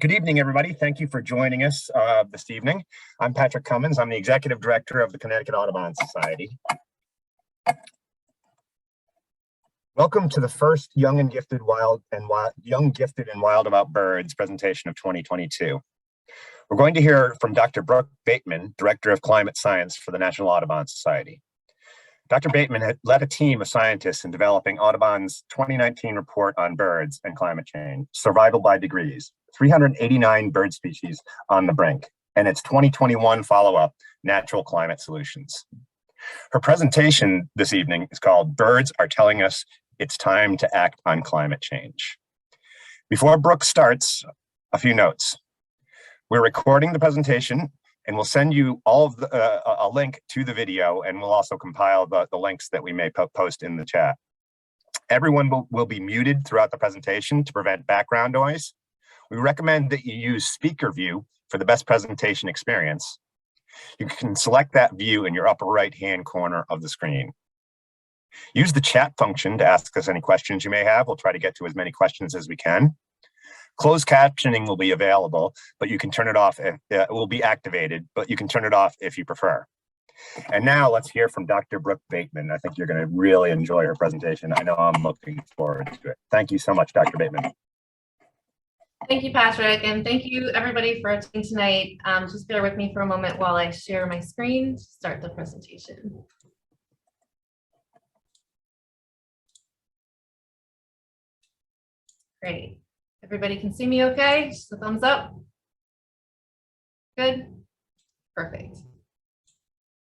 Good evening, everybody. Thank you for joining us this evening. I'm Patrick Cummins. I'm the Executive Director of the Connecticut Audubon Society. Welcome to the first Young Gifted and Wild About Birds presentation of 2022. We're going to hear from Dr. Brooke Bateman, Director of Climate Science for the National Audubon Society. Dr. Bateman had led a team of scientists in developing Audubon's 2019 report on birds and climate change, Survival by Degrees, 389 bird species on the brink, and its 2021 follow-up, Natural Climate Solutions. Her presentation this evening is called Birds Are Telling Us It's Time to Act on Climate Change. Before Brooke starts, a few notes. We're recording the presentation and we'll send you all of a link to the video, and we'll also compile the links that we may post in the chat. Everyone will be muted throughout the presentation to prevent background noise. We recommend that you use speaker view for the best presentation experience. You can select that view in your upper right-hand corner of the screen. Use the chat function to ask us any questions you may have. We'll try to get to as many questions as we can. Closed captioning will be available, but you can turn it off. It will be activated, but you can turn it off if you prefer. And now let's hear from Dr. Brooke Bateman. I think you're going to really enjoy her presentation. I know I'm looking forward to it. Thank you so much, Dr. Bateman. Thank you, Patrick, and thank you everybody for attending tonight. Just bear with me for a moment while I share my screen to start the presentation. Great. Everybody can see me okay? Just a thumbs up. Good. Perfect.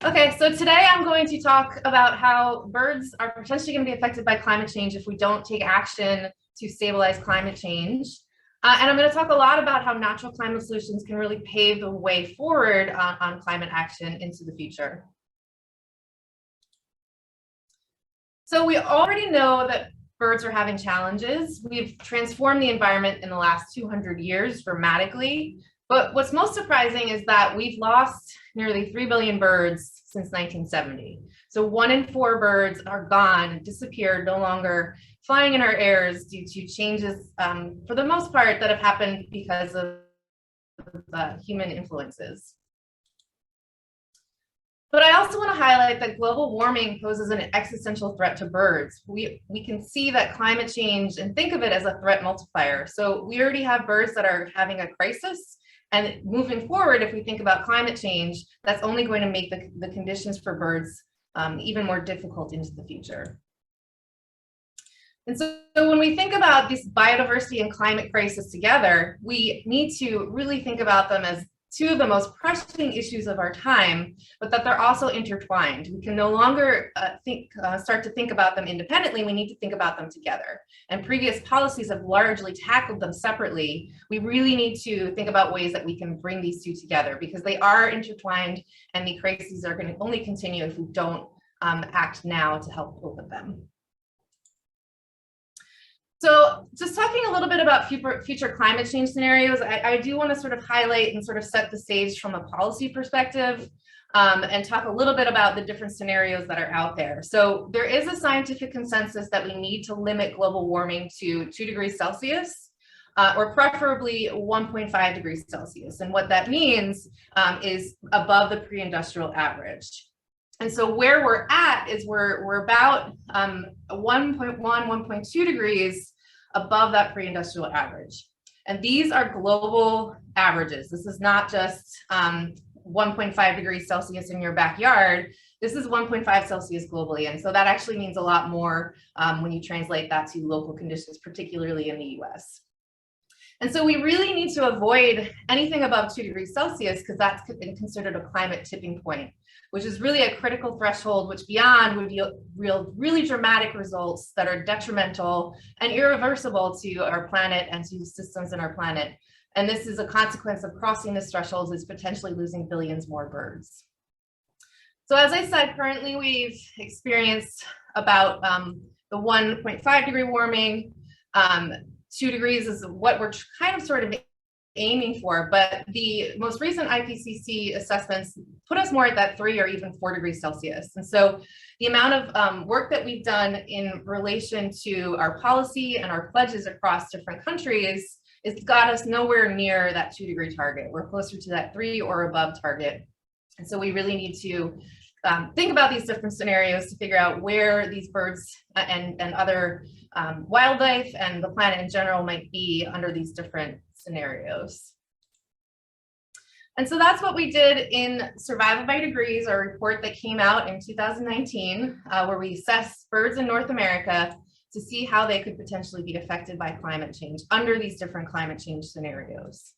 Okay, so today I'm going to talk about how birds are potentially going to be affected by climate change if we don't take action to stabilize climate change. And I'm going to talk a lot about how natural climate solutions can really pave the way forward on climate action into the future. So we already know that birds are having challenges. We've transformed the environment in the last 200 years dramatically. But what's most surprising is that we've lost nearly 3 billion birds since 1970. So 1 in 4 birds are gone, disappeared, no longer flying in our airs due to changes, for the most part, that have happened because of human influences. But I also want to highlight that global warming poses an existential threat to birds. We can see that climate change and think of it as a threat multiplier. So we already have birds that are having a crisis. And moving forward, if we think about climate change, that's only going to make the conditions for birds even more difficult into the future. And so when we think about this biodiversity and climate crisis together, we need to really think about them as two of the most pressing issues of our time, but that they're also intertwined. We can no longer start to think about them independently. We need to think about them together. And previous policies have largely tackled them separately. We really need to think about ways that we can bring these two together because they are intertwined, and the crises are going to only continue if we don't act now to help cope with them. So just talking a little bit about future climate change scenarios, I do want to sort of highlight and sort of set the stage from a policy perspective and talk a little bit about the different scenarios that are out there. So there is a scientific consensus that we need to limit global warming to 2 degrees Celsius or preferably 1.5 degrees Celsius. And what that means is above the pre-industrial average. And so where we're at is we're about 1.1, 1.2 degrees above that pre-industrial average. And these are global averages. This is not just 1.5 degrees Celsius in your backyard. This is 1.5 Celsius globally. And so that actually means a lot more when you translate that to local conditions, particularly in the US. And so we really need to avoid anything above 2 degrees Celsius because that's been considered a climate tipping point, which is really a critical threshold, which beyond would yield really dramatic results that are detrimental and irreversible to our planet and to systems in our planet. And this is a consequence of crossing this threshold is potentially losing billions more birds. So as I said, currently we've experienced about the 1.5 degree warming. 2 degrees is what we're kind of sort of aiming for, but the most recent IPCC assessments put us more at that 3 or even 4 degrees Celsius. And so the amount of work that we've done in relation to our policy and our pledges across different countries it's got us nowhere near that 2-degree target. We're closer to that 3 or above target. And so we really need to think about these different scenarios to figure out where these birds and other wildlife and the planet in general might be under these different scenarios. And so that's what we did in Survival by Degrees, our report that came out in 2019, where we assessed birds in North America to see how they could potentially be affected by climate change under these different climate change scenarios.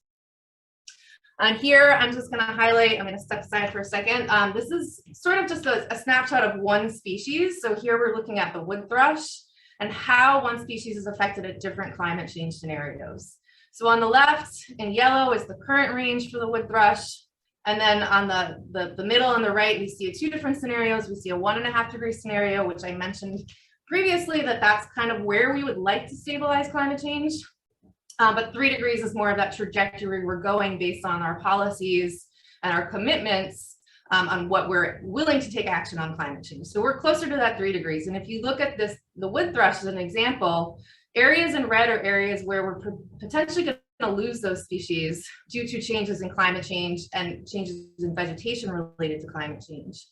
And here, I'm just going to highlight, I'm going to step aside for a second. This is sort of just a snapshot of one species. So here we're looking at the wood thrush and how one species is affected at different climate change scenarios. So on the left in yellow is the current range for the wood thrush. And then on the middle and the right, we see 2 different scenarios. We see a 1.5-degree scenario, which I mentioned previously that's kind of where we would like to stabilize climate change. But 3 degrees is more of that trajectory we're going based on our policies and our commitments on what we're willing to take action on climate change. So we're closer to that 3 degrees. And if you look at this, the wood thrush as an example, areas in red are areas where we're potentially going to lose those species due to changes in climate change and changes in vegetation related to climate change.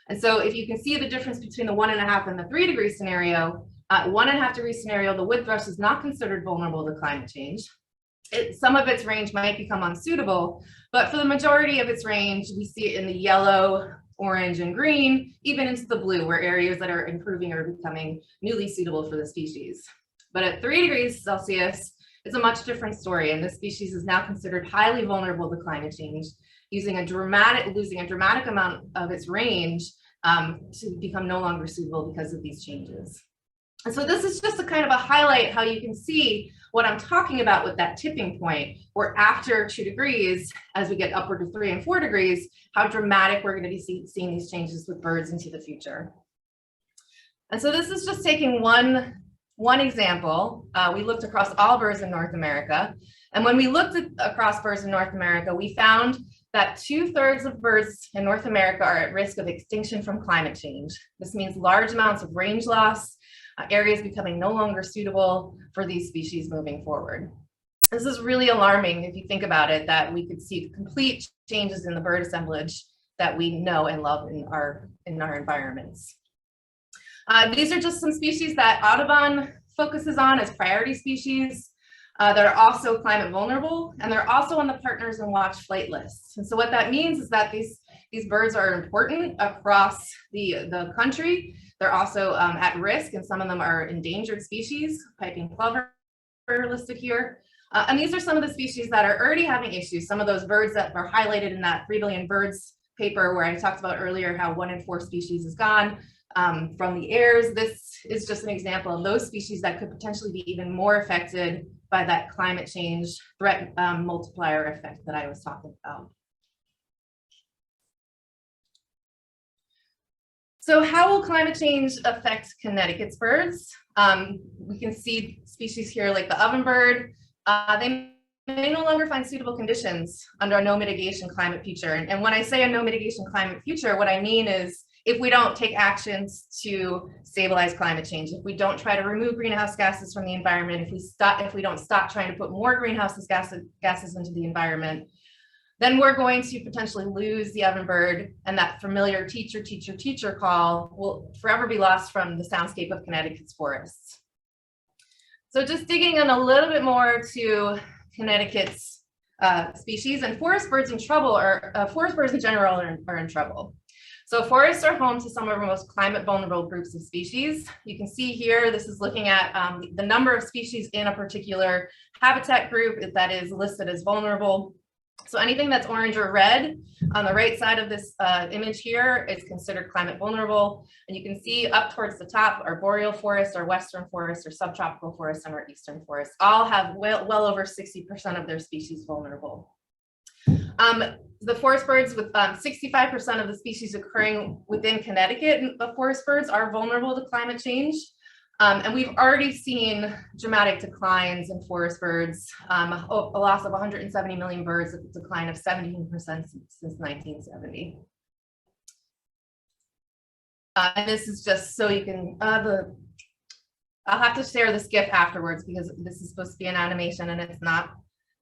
And so if you can see the difference between the 1.5 and the 3-degree scenario, 1.5-degree scenario, the wood thrush is not considered vulnerable to climate change. Some of its range might become unsuitable, but for the majority of its range, we see it in the yellow, orange, and green, even into the blue, where areas that are improving are becoming newly suitable for the species. But at 3 degrees Celsius, it's a much different story, and this species is now considered highly vulnerable to climate change, losing a dramatic amount of its range to become no longer suitable because of these changes. And so this is just a kind of a highlight how you can see what I'm talking about with that tipping point, where after 2 degrees, as we get upward to 3 and 4 degrees, how dramatic we're going to be seeing these changes with birds into the future. And so this is just taking one example. We looked across all birds in North America. And when we looked across birds in North America, we found that 2/3 of birds in North America are at risk of extinction from climate change. This means large amounts of range loss, areas becoming no longer suitable for these species moving forward. This is really alarming if you think about it, that we could see complete changes in the bird assemblage that we know and love in our environments. These are just some species that Audubon focuses on as priority species that are also climate vulnerable, and they're also on the Partners in Watch flight lists. And so what that means is that these birds are important across the country. They're also at risk, and some of them are endangered species, piping plover listed here. And these are some of the species that are already having issues. Some of those birds that are highlighted in that 3 billion birds paper where I talked about earlier how 1 in 4 species is gone from the airs. This is just an example of those species that could potentially be even more affected by that climate change threat multiplier effect that I was talking about. So how will climate change affect Connecticut's birds? We can see species here like the ovenbird. They may no longer find suitable conditions under a no mitigation climate future. And when I say a no mitigation climate future, what I mean is if we don't take actions to stabilize climate change, if we don't try to remove greenhouse gases from the environment, if we don't stop trying to put more greenhouse gases into the environment, then we're going to potentially lose the ovenbird, and that familiar teacher, teacher, teacher call will forever be lost from the soundscape of Connecticut's forests. So just digging in a little bit more to Connecticut's species, and forest birds in general are in trouble. So forests are home to some of our most climate vulnerable groups of species. You can see here, this is looking at the number of species in a particular habitat group that is listed as vulnerable. So anything that's orange or red on the right side of this image here is considered climate vulnerable. And you can see up towards the top, our boreal forests, our western forests, our subtropical forests, and our eastern forests all have well over 60% of their species vulnerable. The forest birds with 65% of the species occurring within Connecticut, the forest birds are vulnerable to climate change. And we've already seen dramatic declines in forest birds, a loss of 170 million birds, a decline of 17% since 1970. And this is just so you can, I'll have to share this GIF afterwards because this is supposed to be an animation and it's not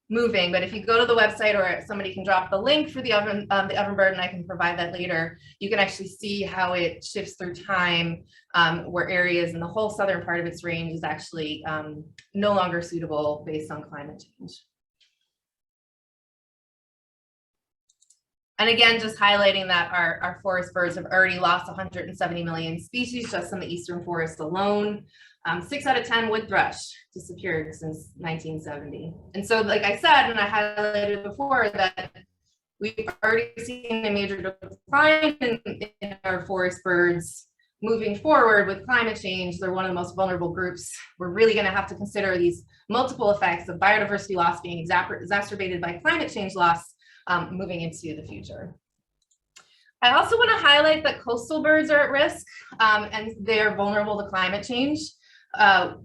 moving. But if you go to the website, or somebody can drop the link for the oven bird, and I can provide that later, you can actually see how it shifts through time, where areas in the whole southern part of its range is actually no longer suitable based on climate change. And again, just highlighting that our forest birds have already lost 170 million species just in the eastern forest alone. 6 out of 10 wood thrush disappeared since 1970. And so, like I said, and I highlighted before, that we've already seen a major decline in our forest birds. Moving forward with climate change, they're one of the most vulnerable groups. We're really going to have to consider these multiple effects of biodiversity loss being exacerbated by climate change loss moving into the future. I also want to highlight that coastal birds are at risk, and they're vulnerable to climate change.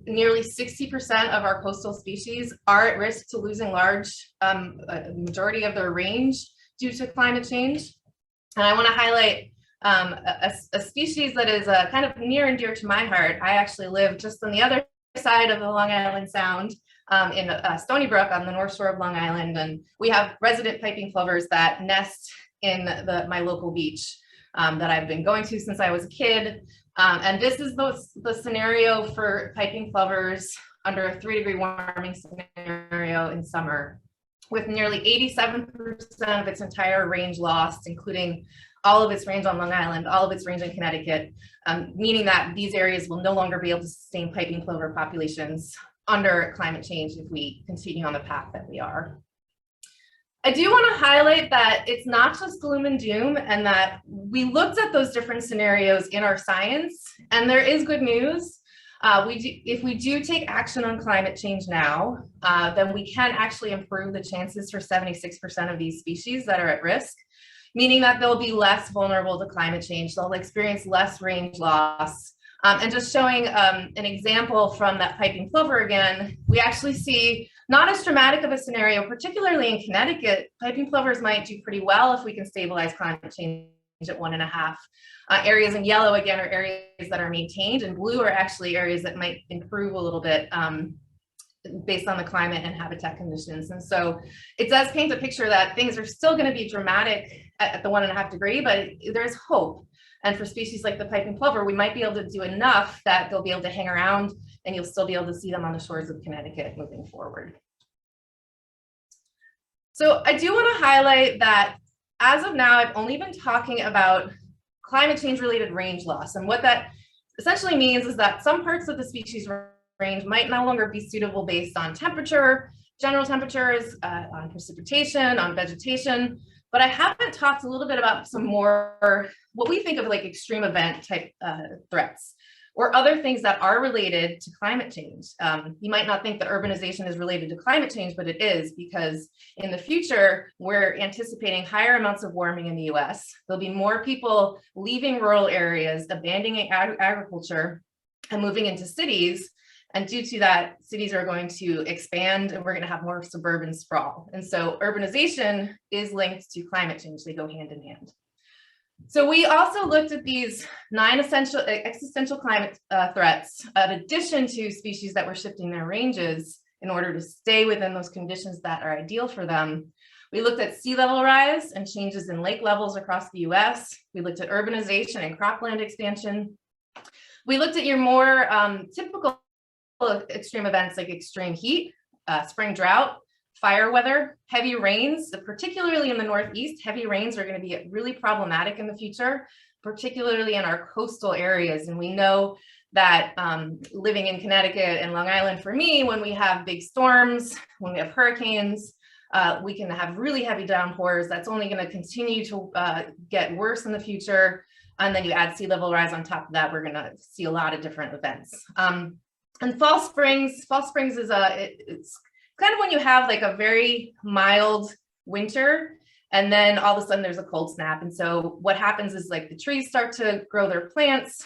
Nearly 60% of our coastal species are at risk to losing large majority of their range due to climate change. And I want to highlight a species that is kind of near and dear to my heart. I actually live just on the other side of the Long Island Sound, in Stony Brook on the North Shore of Long Island, and we have resident piping plovers that nest in my local beach that I've been going to since I was a kid. And this is the scenario for piping plovers under a 3-degree warming scenario in summer, with nearly 87% of its entire range lost, including all of its range on Long Island, all of its range in Connecticut, meaning that these areas will no longer be able to sustain piping plover populations under climate change if we continue on the path that we are. I do want to highlight that it's not just gloom and doom, and that we looked at those different scenarios in our science, and there is good news. If we do take action on climate change now, then we can actually improve the chances for 76% of these species that are at risk, meaning that they'll be less vulnerable to climate change. They'll experience less range loss. And just showing an example from that piping plover again, we actually see not as dramatic of a scenario, particularly in Connecticut. Piping plovers might do pretty well if we can stabilize climate change at 1.5. Areas in yellow, again, are areas that are maintained, and blue are actually areas that might improve a little bit based on the climate and habitat conditions. And so it does paint a picture that things are still going to be dramatic at the 1.5 degree, but there's hope. And for species like the piping plover, we might be able to do enough that they'll be able to hang around, and you'll still be able to see them on the shores of Connecticut moving forward. So I do want to highlight that as of now, I've only been talking about climate change related range loss. And what that essentially means is that some parts of the species range might no longer be suitable based on temperature, general temperatures, on precipitation, on vegetation. But I haven't talked a little bit about some more, what we think of like extreme event type threats, or other things that are related to climate change. You might not think that urbanization is related to climate change, but it is, because in the future, we're anticipating higher amounts of warming in the US. There'll be more people leaving rural areas, abandoning agriculture, and moving into cities. And due to that, cities are going to expand, and we're going to have more suburban sprawl. And so urbanization is linked to climate change. They go hand in hand. So we also looked at these 9 existential climate threats, in addition to species that were shifting their ranges in order to stay within those conditions that are ideal for them. We looked at sea level rise and changes in lake levels across the US. We looked at urbanization and cropland expansion. We looked at your more typical extreme events like extreme heat, spring drought, fire weather, heavy rains, particularly in the Northeast. Heavy rains are going to be really problematic in the future, particularly in our coastal areas. And we know that living in Connecticut and Long Island, for me, when we have big storms, when we have hurricanes, we can have really heavy downpours. That's only going to continue to get worse in the future. And then you add sea level rise on top of that, we're going to see a lot of different events. And fall springs is it's kind of when you have like a very mild winter, and then all of a sudden there's a cold snap. And so what happens is, like, the trees start to grow their plants,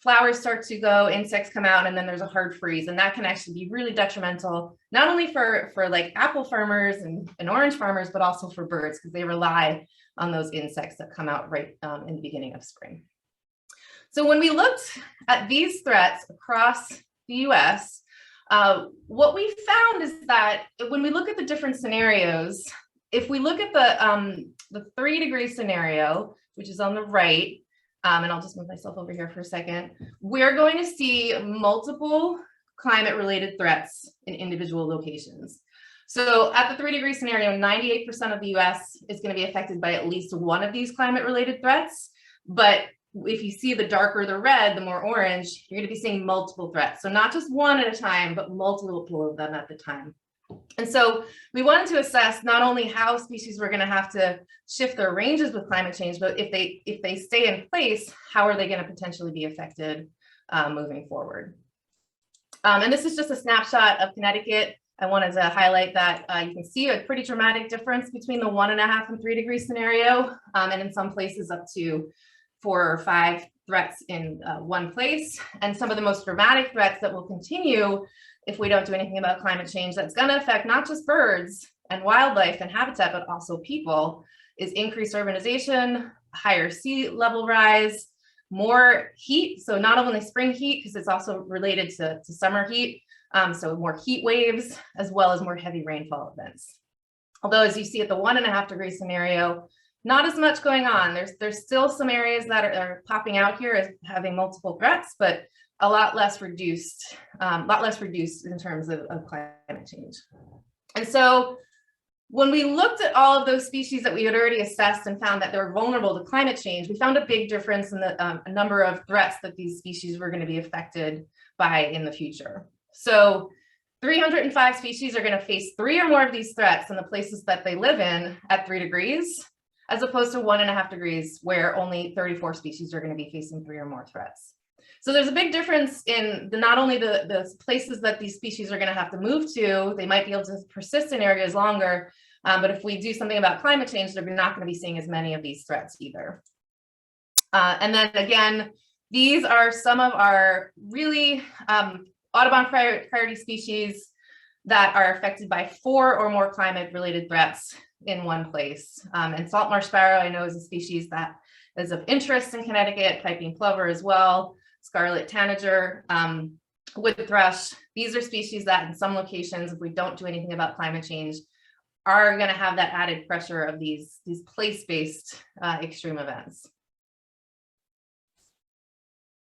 flowers start to go, insects come out, and then there's a hard freeze. And that can actually be really detrimental, not only for like apple farmers and orange farmers, but also for birds, because they rely on those insects that come out right in the beginning of spring. So when we looked at these threats across the US, what we found is that when we look at the different scenarios, if we look at the 3-degree scenario, which is on the right, and I'll just move myself over here for a second, we're going to see multiple climate-related threats in individual locations. So at the 3-degree scenario, 98% of the US is going to be affected by at least one of these climate-related threats. But if you see the darker the red, the more orange, you're going to be seeing multiple threats. So not just one at a time, but multiple of them at the time. And so we wanted to assess not only how species were going to have to shift their ranges with climate change, but if they stay in place, how are they going to potentially be affected moving forward? And this is just a snapshot of Connecticut. I wanted to highlight that you can see a pretty dramatic difference between the 1.5 and 3-degree scenario, and in some places up to 4 or 5 threats in one place. And some of the most dramatic threats that will continue if we don't do anything about climate change that's going to affect not just birds and wildlife and habitat, but also people, is increased urbanization, higher sea level rise, more heat. So not only spring heat, because it's also related to summer heat. So more heat waves, as well as more heavy rainfall events. Although, as you see at the 1.5-degree scenario, not as much going on. There's still some areas that are popping out here as having multiple threats, but a lot less reduced in terms of climate change. And so when we looked at all of those species that we had already assessed and found that they were vulnerable to climate change, we found a big difference in the number of threats that these species were going to be affected by in the future. So 305 species are going to face 3 or more of these threats in the places that they live in at 3 degrees, as opposed to 1.5 degrees, where only 34 species are going to be facing 3 or more threats. So there's a big difference in not only the places that these species are going to have to move to, they might be able to persist in areas longer, but if we do something about climate change, they're not going to be seeing as many of these threats either. And then again, these are some of our really Audubon priority species that are affected by 4 or more climate-related threats in one place. And salt marsh sparrow, I know, is a species that is of interest in Connecticut, piping plover as well, scarlet tanager, wood thrush. These are species that in some locations, if we don't do anything about climate change, are going to have that added pressure of these place-based extreme events.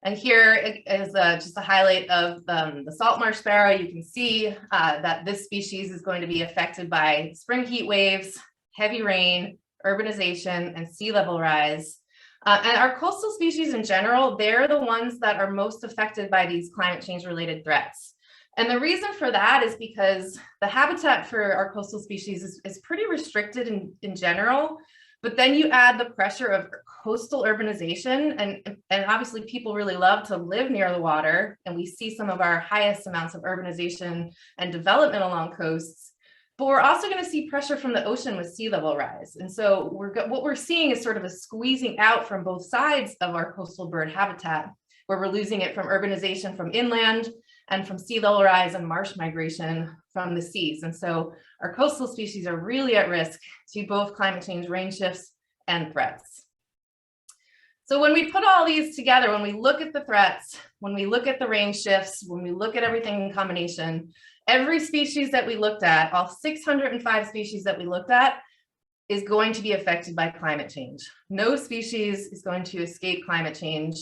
And here is just a highlight of the salt marsh sparrow. You can see that this species is going to be affected by spring heat waves, heavy rain, urbanization, and sea level rise. And our coastal species in general, they're the ones that are most affected by these climate change related threats. And the reason for that is because the habitat for our coastal species is pretty restricted in general. But then you add the pressure of coastal urbanization, and obviously people really love to live near the water, and we see some of our highest amounts of urbanization and development along coasts. But we're also going to see pressure from the ocean with sea level rise. And so what we're seeing is sort of a squeezing out from both sides of our coastal bird habitat, where we're losing it from urbanization from inland and from sea level rise and marsh migration from the seas. And so our coastal species are really at risk to both climate change range shifts and threats. So when we put all these together, when we look at the threats, when we look at the range shifts, when we look at everything in combination, every species that we looked at, all 605 species that we looked at, is going to be affected by climate change. No species is going to escape climate change.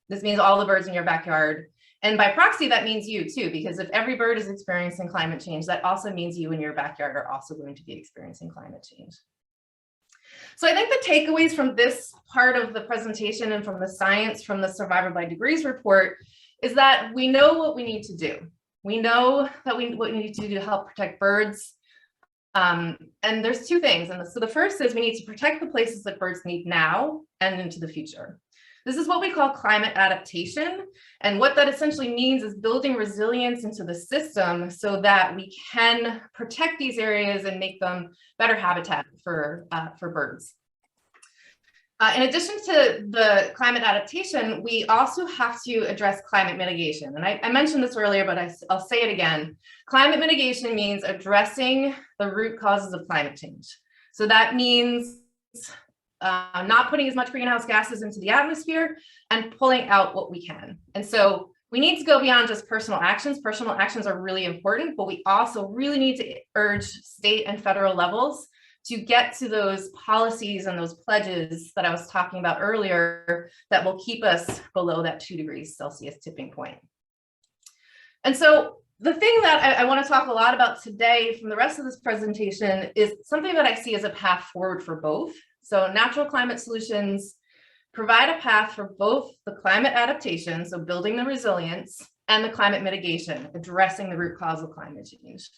This means all the birds in your backyard. And by proxy, that means you too, because if every bird is experiencing climate change, that also means you in your backyard are also going to be experiencing climate change. So I think the takeaways from this part of the presentation and from the science from the Survivor by Degrees report is that we know what we need to do. We know that what we need to do to help protect birds. And there's 2 things. And so the first is we need to protect the places that birds need now and into the future. This is what we call climate adaptation. And what that essentially means is building resilience into the system so that we can protect these areas and make them better habitat for birds. In addition to the climate adaptation, we also have to address climate mitigation. And I mentioned this earlier, but I'll say it again. Climate mitigation means addressing the root causes of climate change. So that means not putting as much greenhouse gases into the atmosphere and pulling out what we can. And so we need to go beyond just personal actions. Personal actions are really important, but we also really need to urge state and federal levels to get to those policies and those pledges that I was talking about earlier that will keep us below that 2 degrees Celsius tipping point. And so the thing that I want to talk a lot about today from the rest of this presentation is something that I see as a path forward for both. So natural climate solutions provide a path for both the climate adaptation, so building the resilience, and the climate mitigation, addressing the root cause of climate change.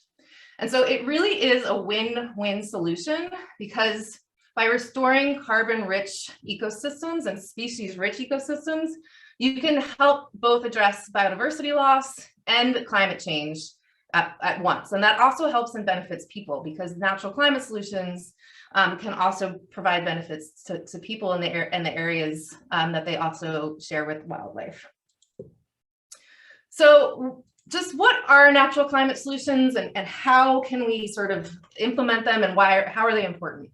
And so it really is a win-win solution, because by restoring carbon-rich ecosystems and species-rich ecosystems, you can help both address biodiversity loss and climate change at once. And that also helps and benefits people, because natural climate solutions can also provide benefits to people in the areas that they also share with wildlife. So just what are natural climate solutions, and how can we sort of implement them, and how are they important?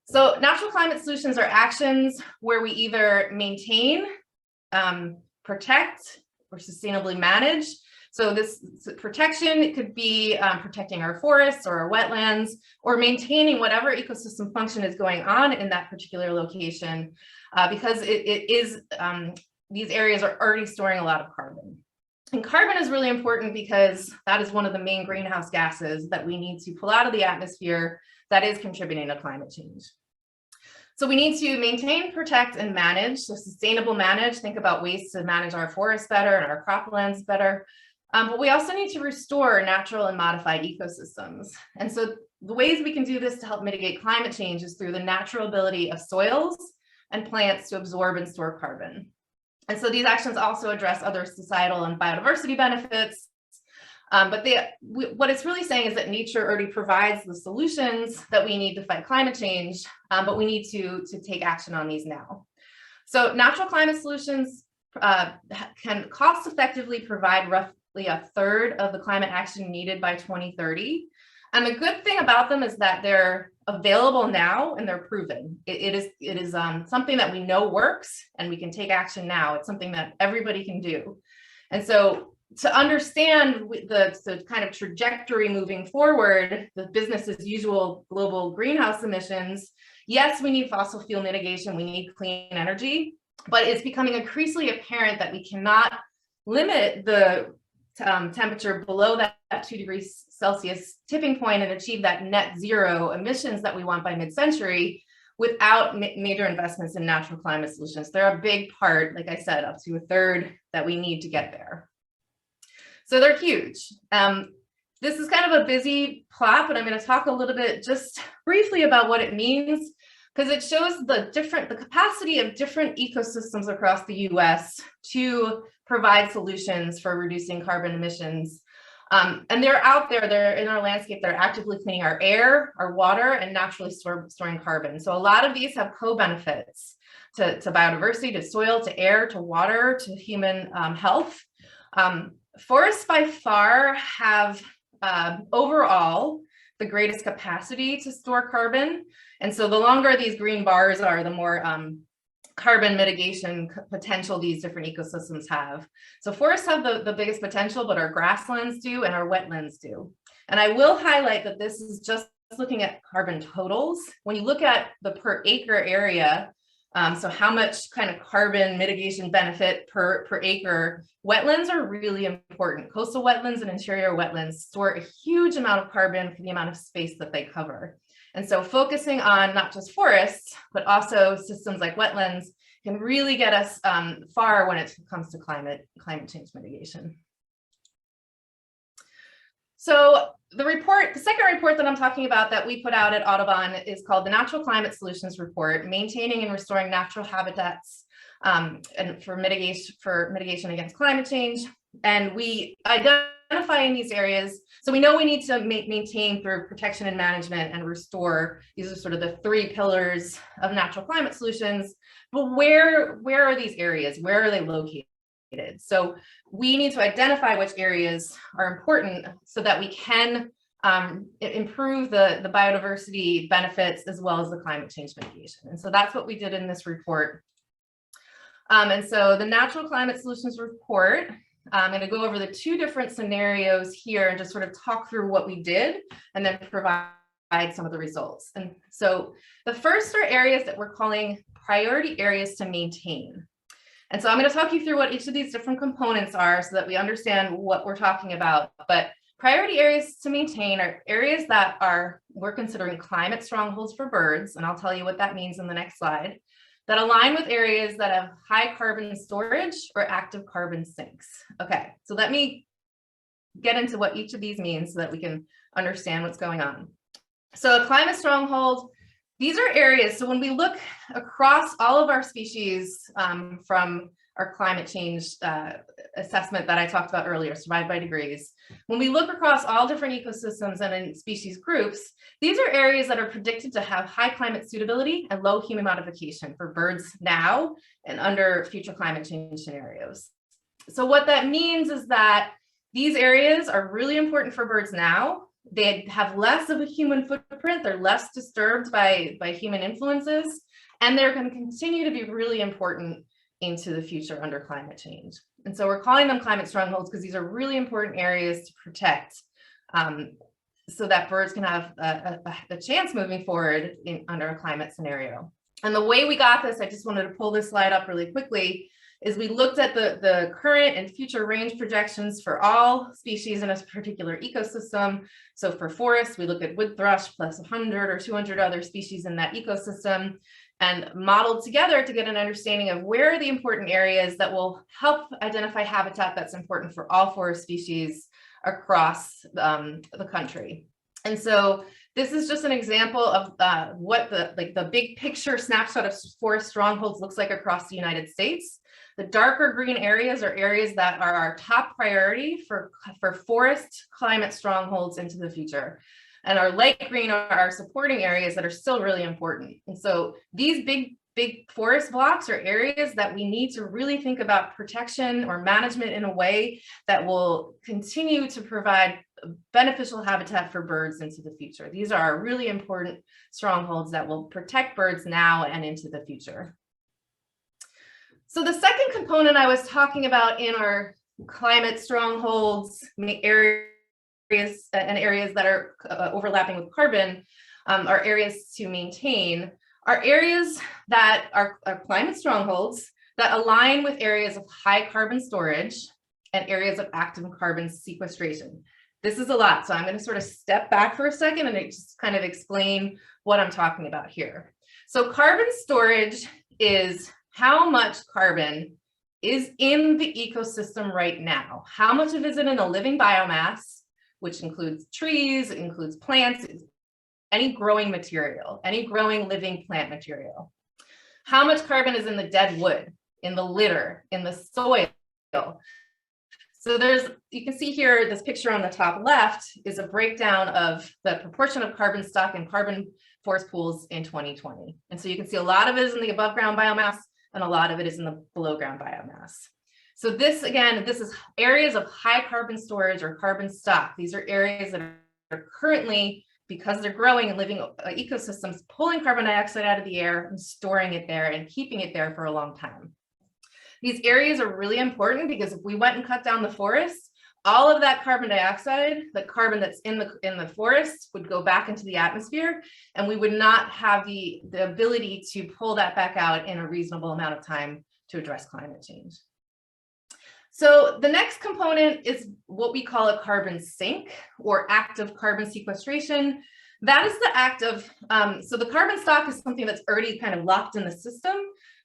So natural climate solutions are actions where we either maintain, protect, or sustainably manage. So this protection, it could be protecting our forests or our wetlands, or maintaining whatever ecosystem function is going on in that particular location, because these areas are already storing a lot of carbon. And carbon is really important because that is one of the main greenhouse gases that we need to pull out of the atmosphere that is contributing to climate change. So we need to maintain, protect, and manage. So sustainable manage, think about ways to manage our forests better and our croplands better. But we also need to restore natural and modified ecosystems. And so the ways we can do this to help mitigate climate change is through the natural ability of soils and plants to absorb and store carbon. And so these actions also address other societal and biodiversity benefits. But what it's really saying is that nature already provides the solutions that we need to fight climate change, but we need to take action on these now. So natural climate solutions can cost effectively provide roughly a third of the climate action needed by 2030. And the good thing about them is that they're available now and they're proven. It is something that we know works, and we can take action now. It's something that everybody can do. And so to understand the kind of trajectory moving forward, the business as usual global greenhouse emissions, yes, we need fossil fuel mitigation, we need clean energy, but it's becoming increasingly apparent that we cannot limit the temperature below that 2 degrees Celsius tipping point and achieve that net zero emissions that we want by mid-century without major investments in natural climate solutions. They're a big part, like I said, up to a third that we need to get there. So they're huge. This is kind of a busy plot, but I'm going to talk a little bit just briefly about what it means, because it shows the capacity of different ecosystems across the US to provide solutions for reducing carbon emissions. And they're out there, they're in our landscape, they're actively cleaning our air, our water, and naturally storing carbon. So a lot of these have co-benefits to biodiversity, to soil, to air, to water, to human health. Forests by far have overall the greatest capacity to store carbon. And so the longer these green bars are, the more carbon mitigation potential these different ecosystems have. So forests have the biggest potential, but our grasslands do and our wetlands do. And I will highlight that this is just looking at carbon totals. When you look at the per acre area, so how much kind of carbon mitigation benefit per acre, wetlands are really important. Coastal wetlands and interior wetlands store a huge amount of carbon for the amount of space that they cover. And so focusing on not just forests, but also systems like wetlands can really get us far when it comes to climate change mitigation. So the second report that I'm talking about that we put out at Audubon is called the Natural Climate Solutions Report, Maintaining and Restoring Natural Habitats and for mitigation against climate change. And we identify in these areas, so we know we need to maintain through protection and management and restore. These are sort of the three pillars of natural climate solutions. But where are these areas? Where are they located? So we need to identify which areas are important so that we can improve the biodiversity benefits as well as the climate change mitigation. And so that's what we did in this report. And so the Natural Climate Solutions Report, I'm going to go over the two different scenarios here and just sort of talk through what we did and then provide some of the results. And so the first are areas that we're calling priority areas to maintain. And so I'm going to talk you through what each of these different components are so that we understand what we're talking about. But priority areas to maintain are areas that we're considering climate strongholds for birds, and I'll tell you what that means in the next slide, that align with areas that have high carbon storage or active carbon sinks. Okay, so let me get into what each of these means so that we can understand what's going on. So a climate stronghold, these are areas, so when we look across all of our species from our climate change assessment that I talked about earlier, Survive by Degrees, when we look across all different ecosystems and in species groups, these are areas that are predicted to have high climate suitability and low human modification for birds now and under future climate change scenarios. So what that means is that these areas are really important for birds now. They have less of a human footprint, they're less disturbed by human influences, and they're going to continue to be really important into the future under climate change. And so we're calling them climate strongholds because these are really important areas to protect so that birds can have a chance moving forward under a climate scenario. And the way we got this, I just wanted to pull this slide up really quickly, is we looked at the current and future range projections for all species in a particular ecosystem. So for forests, we look at wood thrush plus 100 or 200 other species in that ecosystem and modeled together to get an understanding of where are the important areas that will help identify habitat that's important for all forest species across the country. And so this is just an example of what the big picture snapshot of forest strongholds looks like across the United States. The darker green areas are areas that are our top priority for forest climate strongholds into the future. And our light green are our supporting areas that are still really important. And so these big forest blocks are areas that we need to really think about protection or management in a way that will continue to provide beneficial habitat for birds into the future. These are our really important strongholds that will protect birds now and into the future. So the second component I was talking about in our climate strongholds areas and areas that are overlapping with carbon are areas to maintain, are areas that are climate strongholds that align with areas of high carbon storage and areas of active carbon sequestration. This is a lot, so I'm going to sort of step back for a second and just kind of explain what I'm talking about here. So carbon storage is how much carbon is in the ecosystem right now. How much of it is in a living biomass, which includes trees, it includes plants, any growing material, any growing living plant material. How much carbon is in the dead wood, in the litter, in the soil. So you can see here, this picture on the top left is a breakdown of the proportion of carbon stock and carbon forest pools in 2020. And so you can see a lot of it is in the above ground biomass and a lot of it is in the below ground biomass. So this, again, this is areas of high carbon storage or carbon stock. These are areas that are currently, because they're growing and living ecosystems, pulling carbon dioxide out of the air and storing it there and keeping it there for a long time. These areas are really important because if we went and cut down the forest, all of that carbon dioxide, the carbon that's in the forest, would go back into the atmosphere, and we would not have the ability to pull that back out in a reasonable amount of time to address climate change. So the next component is what we call a carbon sink or active carbon sequestration. That is the act of, so the carbon stock is something that's already kind of locked in the system.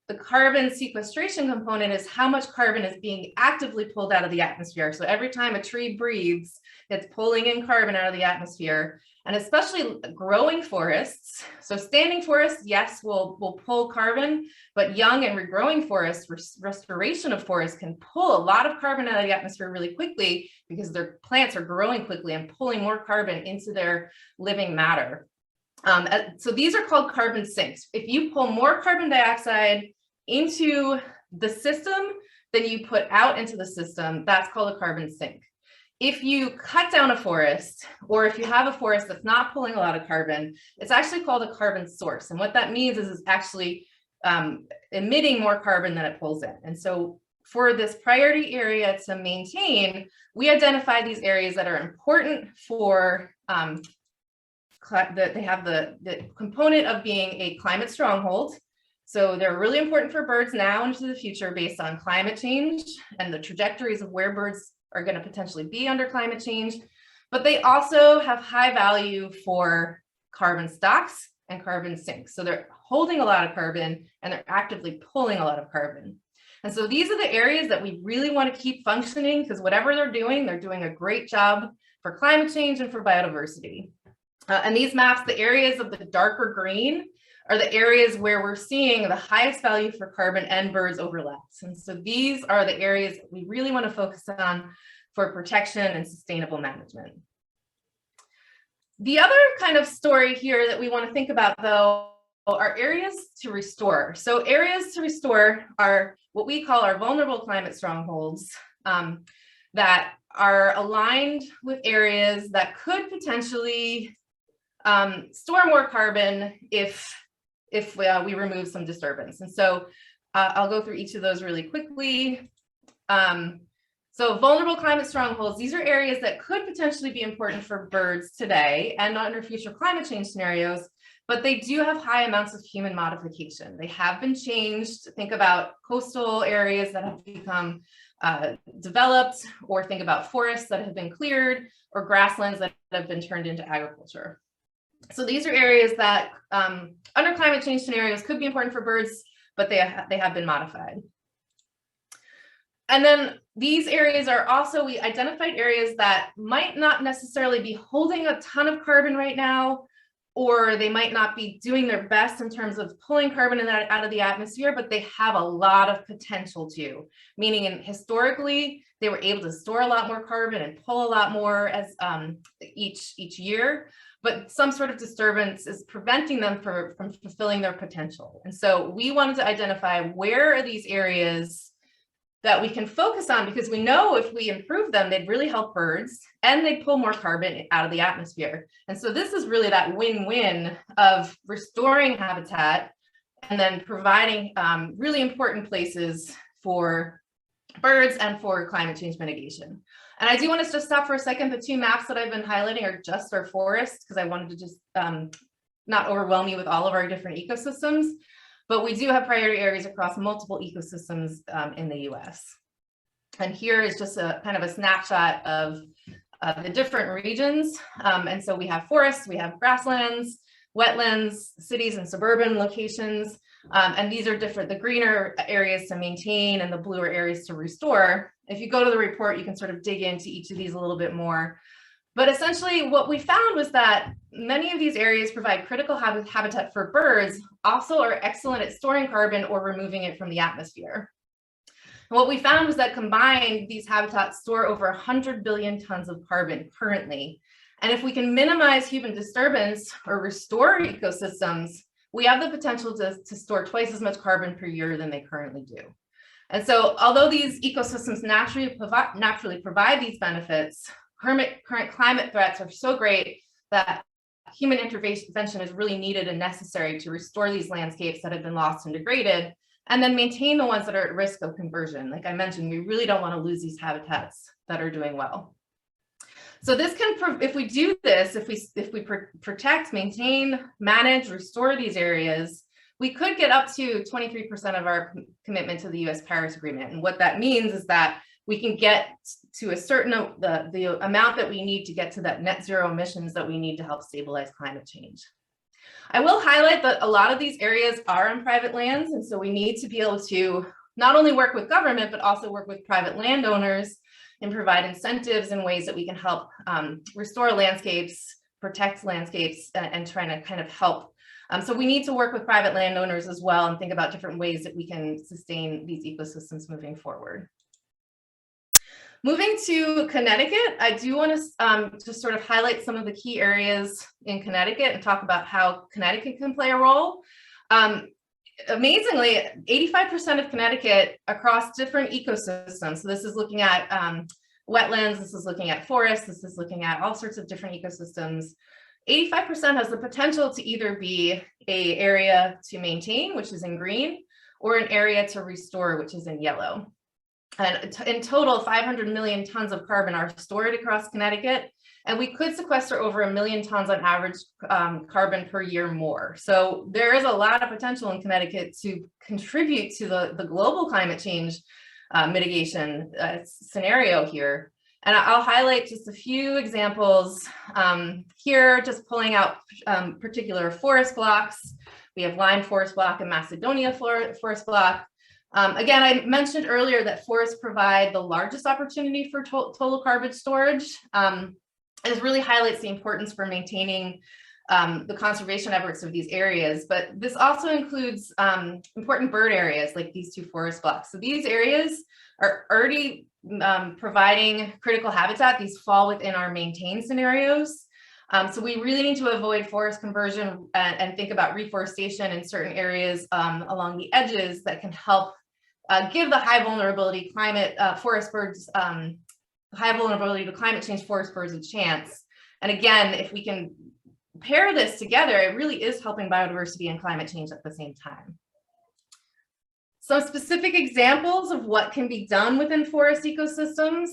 The carbon sequestration component is how much carbon is being actively pulled out of the atmosphere. So every time a tree breathes, it's pulling in carbon out of the atmosphere, and especially growing forests. So standing forests, yes, will pull carbon, but young and regrowing forests, restoration of forests can pull a lot of carbon out of the atmosphere really quickly because their plants are growing quickly and pulling more carbon into their living matter. So these are called carbon sinks. If you pull more carbon dioxide into the system than you put out into the system, that's called a carbon sink. if you cut down a forest, or if you have a forest that's not pulling a lot of carbon, it's actually called a carbon source. And what that means is it's actually emitting more carbon than it pulls in. And so for this priority area to maintain, we identify these areas that are important for they have the component of being a climate stronghold. So they're really important for birds now into the future based on climate change and the trajectories of where birds are going to potentially be under climate change. But they also have high value for carbon stocks and carbon sinks. So they're holding a lot of carbon and they're actively pulling a lot of carbon. And so these are the areas that we really want to keep functioning, because whatever they're doing a great job for climate change and for biodiversity. And these maps, the areas of the darker green are the areas where we're seeing the highest value for carbon and birds overlaps. And so these are the areas that we really want to focus on for protection and sustainable management. The other kind of story here that we want to think about, though, are areas to restore. So areas to restore are what we call our vulnerable climate strongholds that are aligned with areas that could potentially store more carbon if we remove some disturbance. And so I'll go through each of those really quickly. So vulnerable climate strongholds, these are areas that could potentially be important for birds today and under future climate change scenarios, but they do have high amounts of human modification. They have been changed. Think about coastal areas that have become developed, or think about forests that have been cleared, or grasslands that have been turned into agriculture. So these are areas that under climate change scenarios could be important for birds, but they have been modified. And then these areas are also, we identified areas that might not necessarily be holding a ton of carbon right now, or they might not be doing their best in terms of pulling carbon out of the atmosphere, but they have a lot of potential to, meaning historically, they were able to store a lot more carbon and pull a lot more as each year, but some sort of disturbance is preventing them from fulfilling their potential. And so we wanted to identify where are these areas that we can focus on, because we know if we improve them, they'd really help birds and they'd pull more carbon out of the atmosphere. And so this is really that win-win of restoring habitat and then providing really important places for birds and for climate change mitigation. And I do want to just stop for a second. The two maps that I've been highlighting are just our forests, because I wanted to just not overwhelm you with all of our different ecosystems. But we do have priority areas across multiple ecosystems in the US. And here is just a kind of a snapshot of the different regions. And so we have forests, we have grasslands, wetlands, cities and suburban locations. And these are different, the greener areas to maintain and the bluer areas to restore. If you go to the report, you can sort of dig into each of these a little bit more. But essentially what we found was that many of these areas provide critical habitat for birds, also are excellent at storing carbon or removing it from the atmosphere. And what we found was that combined, these habitats store over 100 billion tons of carbon currently. And if we can minimize human disturbance or restore ecosystems, we have the potential to store twice as much carbon per year than they currently do. And so although these ecosystems naturally provide these benefits, current climate threats are so great that human intervention is really needed and necessary to restore these landscapes that have been lost and degraded, and then maintain the ones that are at risk of conversion. Like I mentioned, we really don't want to lose these habitats that are doing well. So this can, if we do this, if we protect, maintain, manage, restore these areas, we could get up to 23% of our commitment to the US Paris Agreement. And what that means is that we can get to a certain, the amount that we need to get to that net zero emissions that we need to help stabilize climate change. I will highlight that a lot of these areas are on private lands, and so we need to be able to not only work with government, but also work with private landowners and provide incentives in ways that we can help restore landscapes, protect landscapes, and trying to kind of help. So we need to work with private landowners as well and think about different ways that we can sustain these ecosystems moving forward. Moving to Connecticut, I do want to just sort of highlight some of the key areas in Connecticut and talk about how Connecticut can play a role. Amazingly, 85% of Connecticut across different ecosystems. So this is looking at wetlands, this is looking at forests, this is looking at all sorts of different ecosystems. 85% has the potential to either be an area to maintain, which is in green, or an area to restore, which is in yellow. And in total, 500 million tons of carbon are stored across Connecticut, and we could sequester over 1 million tons on average carbon per year more. So there is a lot of potential in Connecticut to contribute to the global climate change mitigation scenario here. And I'll highlight just a few examples here, just pulling out particular forest blocks. We have Lime Forest Block and Macedonia Forest Block. Again, I mentioned earlier that forests provide the largest opportunity for total carbon storage. It really highlights the importance for maintaining the conservation efforts of these areas, but this also includes important bird areas like these two forest blocks. So these areas are already providing critical habitat. These fall within our maintain scenarios. So we really need to avoid forest conversion and think about reforestation in certain areas along the edges that can help give the high vulnerability climate forest birds, high vulnerability to climate change forest birds a chance. And again, if we can pair this together, it really is helping biodiversity and climate change at the same time. Some specific examples of what can be done within forest ecosystems.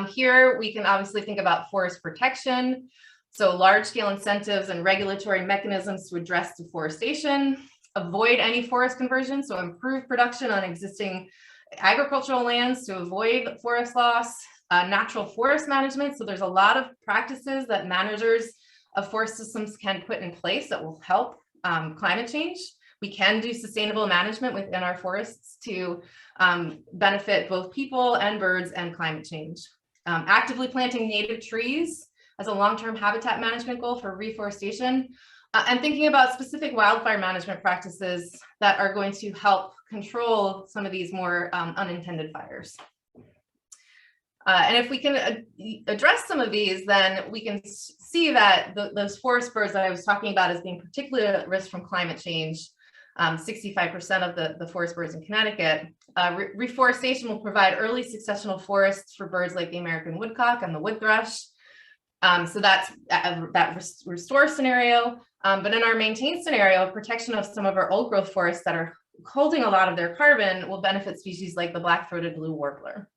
Here we can obviously think about forest protection. So large-scale incentives and regulatory mechanisms to address deforestation, avoid any forest conversion, so improve production on existing agricultural lands to avoid forest loss, natural forest management. So there's a lot of practices that managers of forest systems can put in place that will help climate change. We can do sustainable management within our forests to benefit both people and birds and climate change. Actively planting native trees as a long-term habitat management goal for reforestation, and thinking about specific wildfire management practices that are going to help control some of these more unintended fires. And if we can address some of these, then we can see that those forest birds that I was talking about as being particularly at risk from climate change, 65% of the forest birds in Connecticut, reforestation will provide early successional forests for birds like the American woodcock and the wood thrush. So that's that restore scenario. But in our maintain scenario, protection of some of our old growth forests that are holding a lot of their carbon will benefit species like the black-throated blue warbler.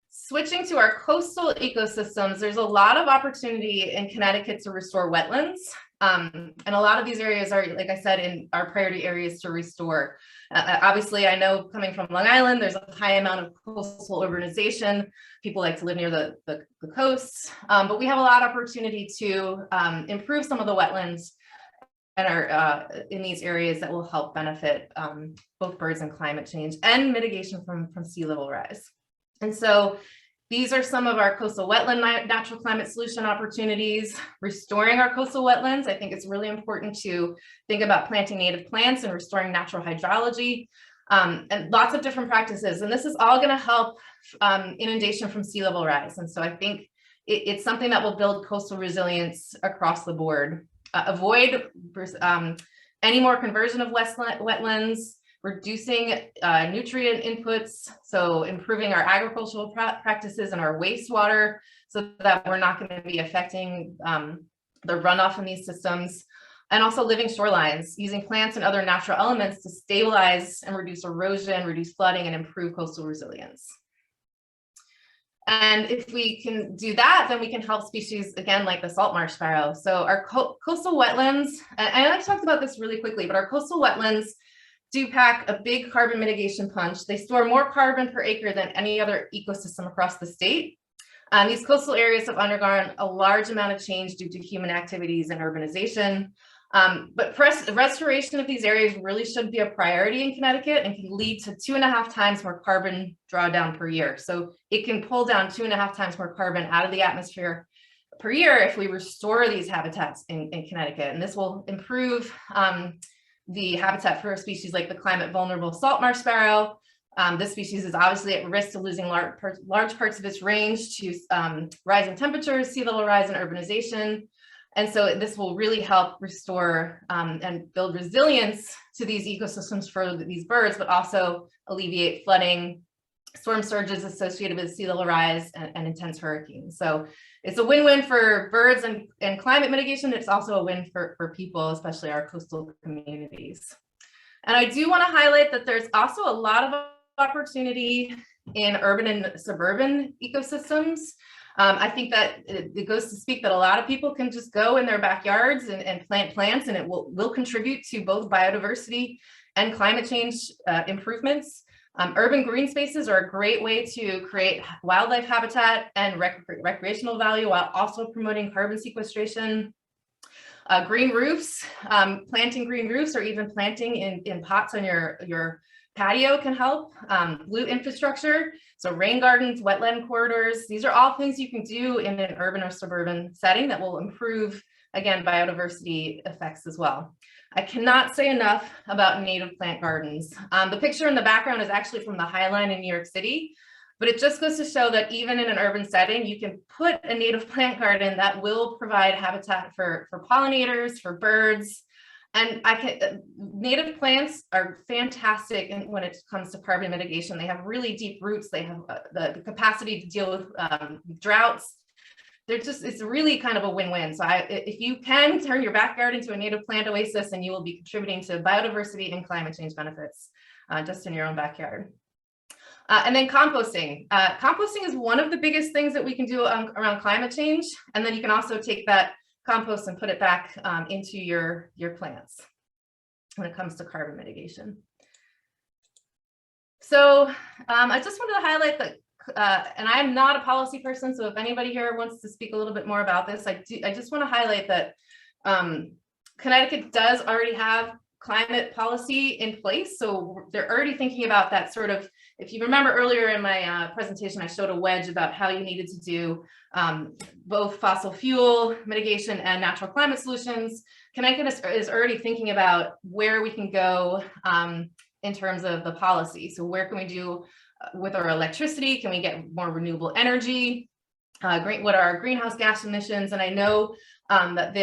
Switching to our coastal ecosystems, there's a lot of opportunity in Connecticut to restore wetlands. And a lot of these areas are, like I said, in our priority areas to restore. Obviously, I know coming from Long Island, there's a high amount of coastal urbanization. People like to live near the coasts, but we have a lot of opportunity to improve some of the wetlands that are in these areas that will help benefit both birds and climate change and mitigation from sea level rise. And so these are some of our coastal wetland natural climate solution opportunities. Restoring our coastal wetlands, I think it's really important to think about planting native plants and restoring natural hydrology, and lots of different practices. And this is all going to help inundation from sea level rise. And so I think it's something that will build coastal resilience across the board. Avoid any more conversion of wetlands, reducing nutrient inputs, so improving our agricultural practices and our wastewater so that we're not going to be affecting the runoff in these systems, and also living shorelines, using plants and other natural elements to stabilize and reduce erosion, reduce flooding, and improve coastal resilience. And if we can do that, then we can help species, again, like the salt marsh sparrow. So our coastal wetlands, and I talked about this really quickly, but our coastal wetlands do pack a big carbon mitigation punch. They store more carbon per acre than any other ecosystem across the state. These coastal areas have undergone a large amount of change due to human activities and urbanization. But restoration of these areas really should be a priority in Connecticut and can lead to 2.5 times more carbon drawdown per year. So it can pull down 2.5 times more carbon out of the atmosphere per year if we restore these habitats in Connecticut. And this will improve the habitat for a species like the climate vulnerable salt marsh sparrow. This species is obviously at risk of losing large parts of its range to rising temperatures, sea level rise, and urbanization. And so this will really help restore and build resilience to these ecosystems for these birds, but also alleviate flooding storm surges associated with sea level rise and intense hurricanes. So it's a win-win for birds and climate mitigation. It's also a win for people, especially our coastal communities. And I do want to highlight that there's also a lot of opportunity in urban and suburban ecosystems. I think that it goes to speak that a lot of people can just go in their backyards and plant plants, and it will contribute to both biodiversity and climate change improvements. Urban green spaces are a great way to create wildlife habitat and recreational value while also promoting carbon sequestration. Green roofs, planting green roofs or even planting in pots on your patio can help. Blue infrastructure, so rain gardens, wetland corridors, these are all things you can do in an urban or suburban setting that will improve, again, biodiversity effects as well. I cannot say enough about native plant gardens. The picture in the background is actually from the High Line in New York City, but it just goes to show that even in an urban setting, you can put a native plant garden that will provide habitat for pollinators, for birds. And native plants are fantastic when it comes to carbon mitigation. They have really deep roots. They have the capacity to deal with droughts. It's really kind of a win-win. So if you can turn your backyard into a native plant oasis, and you will be contributing to biodiversity and climate change benefits just in your own backyard. And then composting. Composting is one of the biggest things that we can do around climate change. And then you can also take that compost and put it back into your plants when it comes to carbon mitigation. So I just wanted to highlight that, and I'm not a policy person, so if anybody here wants to speak a little bit more about this, I just want to highlight that Connecticut does already have climate policy in place. So they're already thinking about that sort of, if you remember earlier in my presentation, I showed a wedge about how you needed to do both fossil fuel mitigation and natural climate solutions. Connecticut is already thinking about where we can go in terms of the policy. So where can we do with our electricity? Can we get more renewable energy? What are our greenhouse gas emissions? And I know that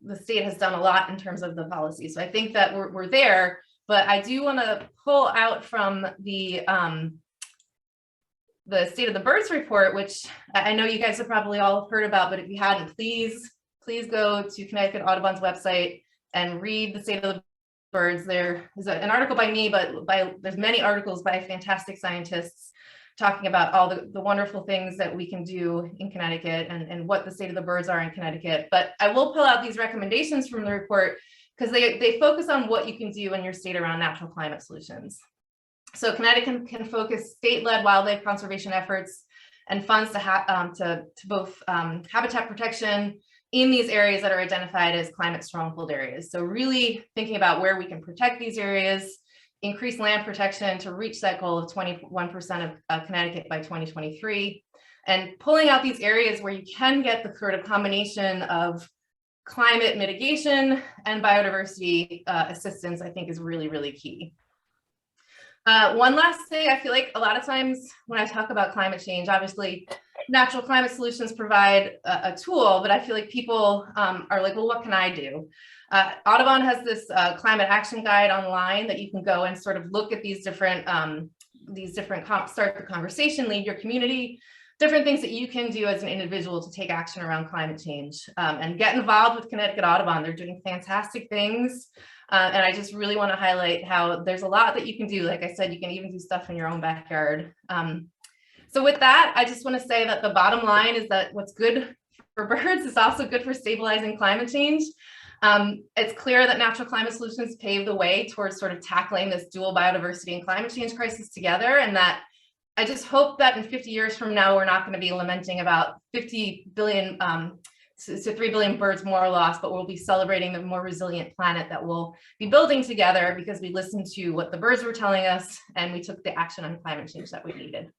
the state has done a lot in terms of the policy. So I think that we're there, but I do want to pull out from the State of the Birds report, which I know you guys have probably all heard about, but if you hadn't, please go to Connecticut Audubon's website and read the State of the Birds. There is an article by me, but there's many articles by fantastic scientists talking about all the wonderful things that we can do in Connecticut and what the state of the birds are in Connecticut. But I will pull out these recommendations from the report because they focus on what you can do in your state around natural climate solutions. So Connecticut can focus state-led wildlife conservation efforts and funds to both habitat protection in these areas that are identified as climate stronghold areas. So really thinking about where we can protect these areas, increase land protection to reach that goal of 21% of Connecticut by 2023, and pulling out these areas where you can get the sort of combination of climate mitigation and biodiversity assistance, I think is really, really key. One last thing, I feel like a lot of times when I talk about climate change, obviously natural climate solutions provide a tool, but I feel like people are like, well, what can I do? Audubon has this climate action guide online that you can go and sort of look at these different start the conversation, lead your community, different things that you can do as an individual to take action around climate change and get involved with Connecticut Audubon. They're doing fantastic things. And I just really want to highlight how there's a lot that you can do. Like I said, you can even do stuff in your own backyard. So with that, I just want to say that the bottom line is that what's good for birds is also good for stabilizing climate change. It's clear that natural climate solutions pave the way towards sort of tackling this dual biodiversity and climate change crisis together. And that I just hope that in 50 years from now, we're not going to be lamenting about 50 billion to 3 billion birds more lost, but we'll be celebrating the more resilient planet that we'll be building together because we listened to what the birds were telling us and we took the action on climate change that we needed.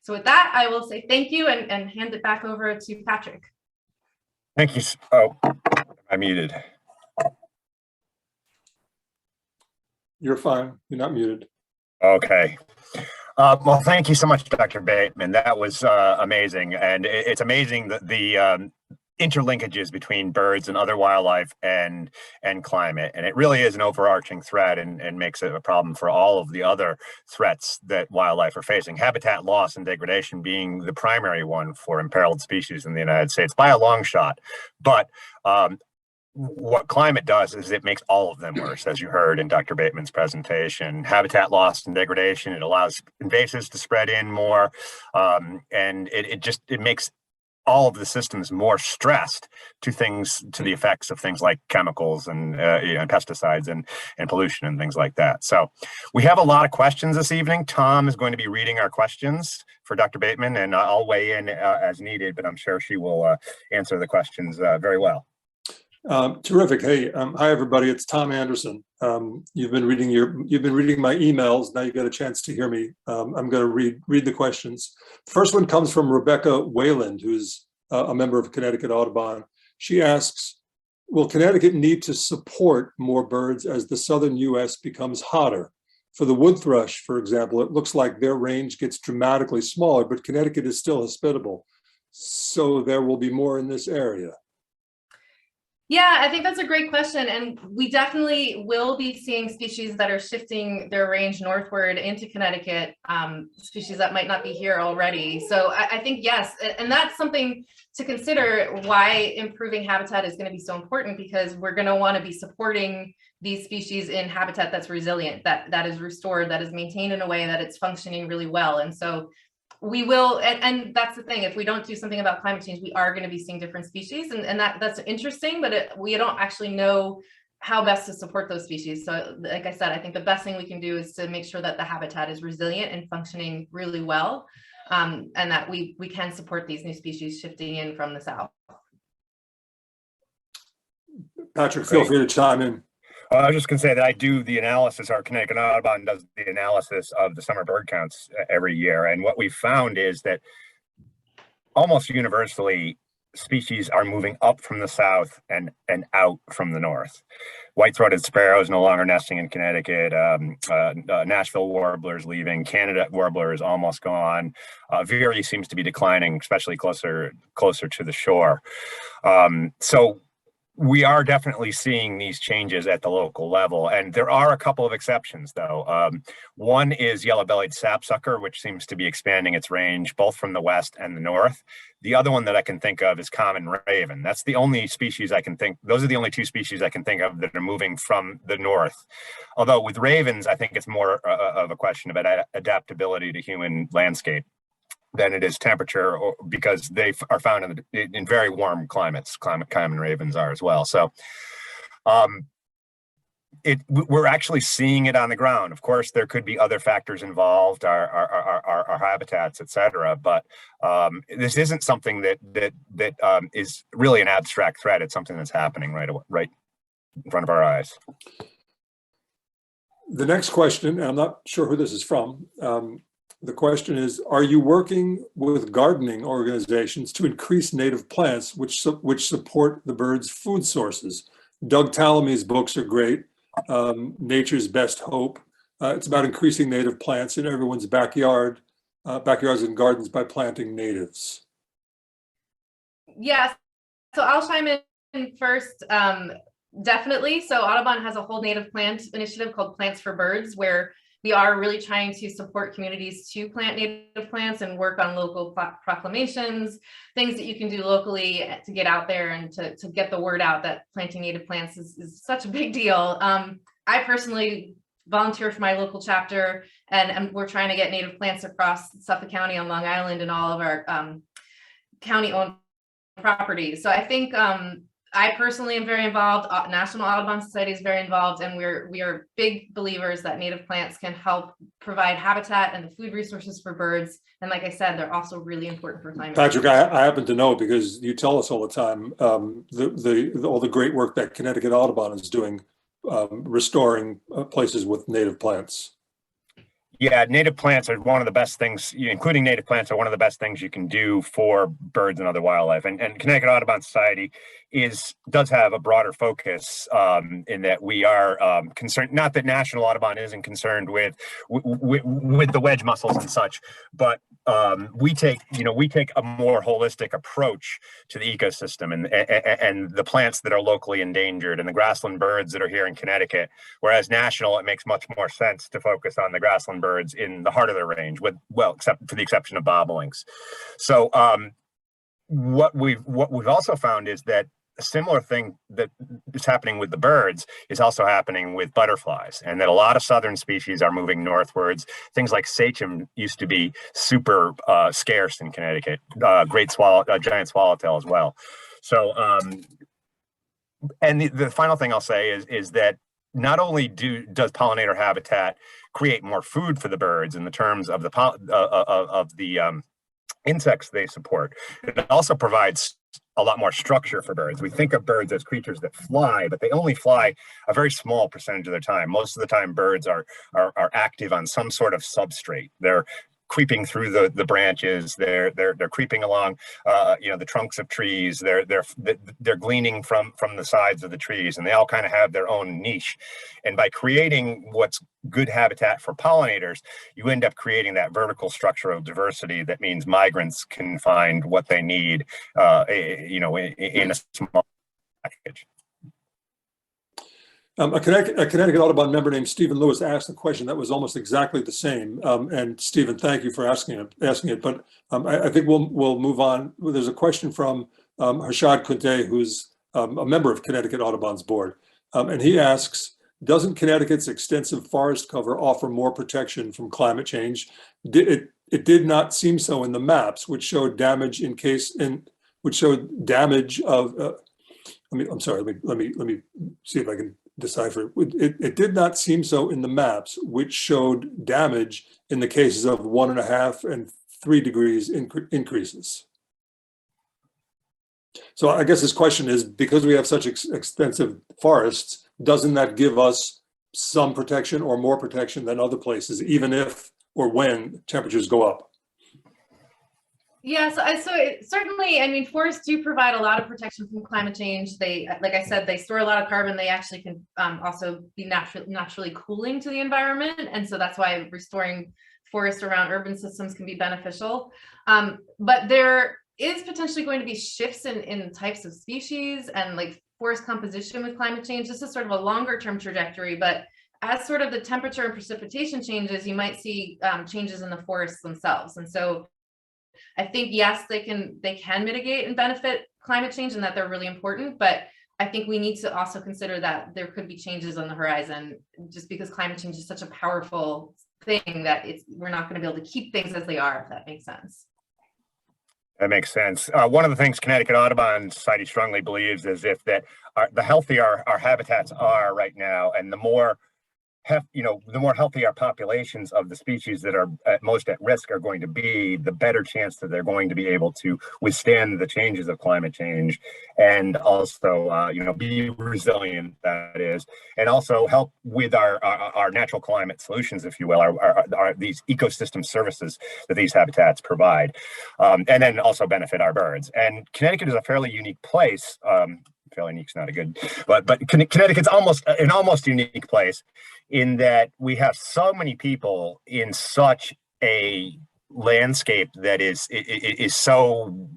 So with that, I will say thank you and hand it back over to Patrick. Thank you. Oh, I'm muted. You're fine. You're not muted. Okay. Well, thank you so much, Dr. Bateman. That was amazing. And it's amazing that interlinkages between birds and other wildlife and climate. And it really is an overarching threat and makes it a problem for all of the other threats that wildlife are facing. Habitat loss and degradation being the primary one for imperiled species in the United States by a long shot. But what climate does is it makes all of them worse, as you heard in Dr. Bateman's presentation. Habitat loss and degradation, it allows invasives to spread in more, and it makes all of the systems more stressed to the effects of things like chemicals and pesticides and pollution and things like that. So we have a lot of questions this evening. Tom is going to be reading our questions for Dr. Bateman, and I'll weigh in as needed, but I'm sure she will answer the questions very well. Terrific. Hey, hi everybody. It's Tom Anderson. You've been reading my emails. Now you got a chance to hear me. I'm going to read the questions. The first one comes from Rebecca Wayland, who's a member of Connecticut Audubon. She asks, will Connecticut need to support more birds as the southern U.S. becomes hotter? For the wood thrush, for example, it looks like their range gets dramatically smaller, but Connecticut is still hospitable. So there will be more in this area. Yeah, I think that's a great question. And we definitely will be seeing species that are shifting their range northward into Connecticut, species that might not be here already. So I think, yes, and that's something to consider why improving habitat is going to be so important, because we're going to want to be supporting these species in habitat that's resilient, that is restored, that is maintained in a way that it's functioning really well. And so we will, and that's the thing, if we don't do something about climate change, we are going to be seeing different species, and that's interesting, but we don't actually know how best to support those species. So like I said, I think the best thing we can do is to make sure that the habitat is resilient and functioning really well, and that we can support these new species shifting in from the south. Patrick, feel free to chime in. I was just going to say that I do the analysis, our Connecticut Audubon does the analysis of the summer bird counts every year. And what we've found is that almost universally, species are moving up from the south and out from the north. White-throated sparrows no longer nesting in Connecticut. Nashville warbler is leaving. Canada warbler is almost gone. Veery seems to be declining, especially closer to the shore. So we are definitely seeing these changes at the local level, and there are a couple of exceptions, though. One is yellow-bellied sapsucker, which seems to be expanding its range both from the west and the north. The other one that I can think of is common raven. That's the only species I can think. Those are the only two species I can think of that are moving from the north. Although with ravens, I think it's more of a question about adaptability to human landscape than it is temperature, because they are found in very warm climates. Common ravens are as well. So we're actually seeing it on the ground. Of course, there could be other factors involved, our habitats, et cetera. But this isn't something that is really an abstract threat. It's something that's happening right in front of our eyes. The next question, and I'm not sure who this is from. The question is, are you working with gardening organizations to increase native plants which support the birds' food sources? Doug Tallamy's books are great. Nature's Best Hope. It's about increasing native plants in everyone's backyards and gardens by planting natives. Yes, so I'll chime in first. Definitely. So Audubon has a whole native plant initiative called Plants for Birds, where we are really trying to support communities to plant native plants and work on local proclamations, things that you can do locally to get out there and to get the word out that planting native plants is such a big deal. I personally volunteer for my local chapter, and we're trying to get native plants across Suffolk County on Long Island and all of our county-owned properties. So I think I personally am very involved. National Audubon Society is very involved, and we are big believers that native plants can help provide habitat and the food resources for birds. And like I said, they're also really important for climate. Patrick, I happen to know, because you tell us all the time, all the great work that Connecticut Audubon is doing, restoring places with native plants. Yeah, native plants are one of the best things, including native plants are one of the best things you can do for birds and other wildlife. And Connecticut Audubon Society does have a broader focus in that we are concerned. Not that National Audubon isn't concerned with the wedge mussels and such, but we take a more holistic approach to the ecosystem and the plants that are locally endangered and the grassland birds that are here in Connecticut. Whereas National, it makes much more sense to focus on the grassland birds in the heart of their range, except for the exception of bobolinks. So what we've also found is that a similar thing that is happening with the birds is also happening with butterflies, and that a lot of southern species are moving northwards. Things like sachem used to be super scarce in Connecticut, giant swallowtail as well. So, and the final thing I'll say is that not only does pollinator habitat create more food for the birds in the terms of the insects they support, it also provides a lot more structure for birds. We think of birds as creatures that fly, but they only fly a very small percentage of their time. Most of the time, birds are active on some sort of substrate. They're creeping through the branches. They're creeping along, the trunks of trees. They're gleaning from the sides of the trees, and they all kind of have their own niche. And by creating what's good habitat for pollinators, you end up creating that vertical structural diversity that means migrants can find what they need, in a small package. A Connecticut Audubon member named Stephen Lewis asked a question that was almost exactly the same. And Stephen, thank you for asking it. But I think we'll move on. There's a question from Harshad Kunte, who's a member of Connecticut Audubon's board. And he asks, doesn't Connecticut's extensive forest cover offer more protection from climate change? It did not seem so in the maps, which showed damage of. I'm sorry. Let me see if I can decipher. It did not seem so in the maps, which showed damage in the cases of 1.5 and 3 degrees increases. So I guess this question is, because we have such extensive forests, doesn't that give us some protection or more protection than other places, even if or when temperatures go up? Yeah, so certainly, forests do provide a lot of protection from climate change. They, like I said, they store a lot of carbon. They actually can also be naturally cooling to the environment. And so that's why restoring forests around urban systems can be beneficial. But there is potentially going to be shifts in types of species and like forest composition with climate change. This is sort of a longer term trajectory, but as sort of the temperature and precipitation changes, you might see changes in the forests themselves. And so I think, yes, they can mitigate and benefit climate change and that they're really important, but I think we need to also consider that there could be changes on the horizon just because climate change is such a powerful thing that we're not going to be able to keep things as they are, if that makes sense. That makes sense. One of the things Connecticut Audubon Society strongly believes is the healthier our habitats are right now, and the more healthy our populations of the species that are most at risk are going to be, the better chance that they're going to be able to withstand the changes of climate change, and also, be resilient, that is, and also help with our natural climate solutions, if you will, our these ecosystem services that these habitats provide, and then also benefit our birds. And Connecticut is a fairly unique place. Fairly unique is not a good, but Connecticut's an almost unique place in that we have so many people in such a landscape that is so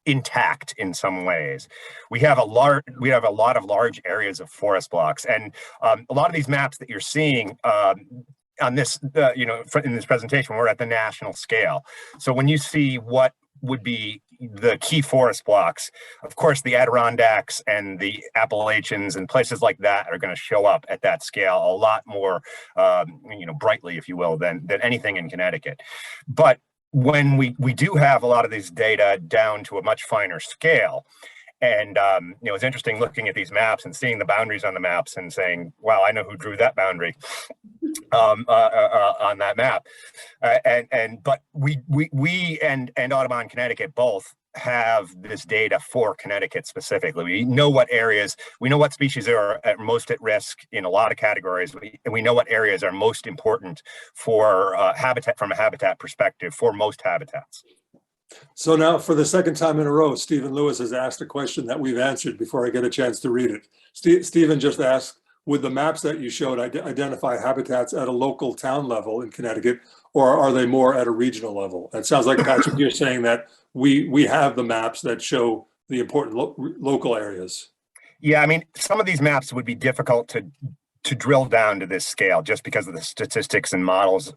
intact in some ways. We have a lot of large areas of forest blocks, and a lot of these maps that you're seeing on this, in this presentation, we're at the national scale. So when you see what would be the key forest blocks, of course, the Adirondacks and the Appalachians and places like that are going to show up at that scale a lot more, brightly, if you will, than anything in Connecticut. But when we do have a lot of these data down to a much finer scale, and it's interesting looking at these maps and seeing the boundaries on the maps and saying, wow, I know who drew that boundary on that map. But we and Audubon Connecticut both have this data for Connecticut specifically. We know what species are most at risk in a lot of categories, and we know what areas are most important for habitat, from a habitat perspective, for most habitats. So now, for the second time in a row, Stephen Lewis has asked a question that we've answered before I get a chance to read it. Stephen just asked, would the maps that you showed identify habitats at a local town level in Connecticut, or are they more at a regional level? It sounds like, Patrick, you're saying that we have the maps that show the important local areas. Yeah, I mean, some of these maps would be difficult to drill down to this scale just because of the statistics and models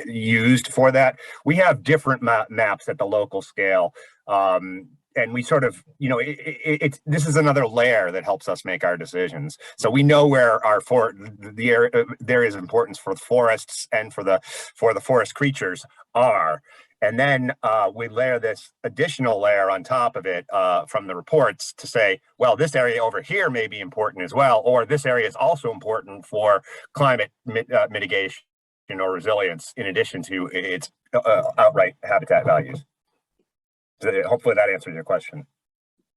used for that. We have different maps at the local scale. And we sort of, this is another layer that helps us make our decisions. So we know where there is importance for the forests and for the forest creatures are. And then we layer this additional layer on top of it from the reports to say, well, this area over here may be important as well, or this area is also important for climate mitigation or resilience in addition to its outright habitat values. Hopefully that answers your question.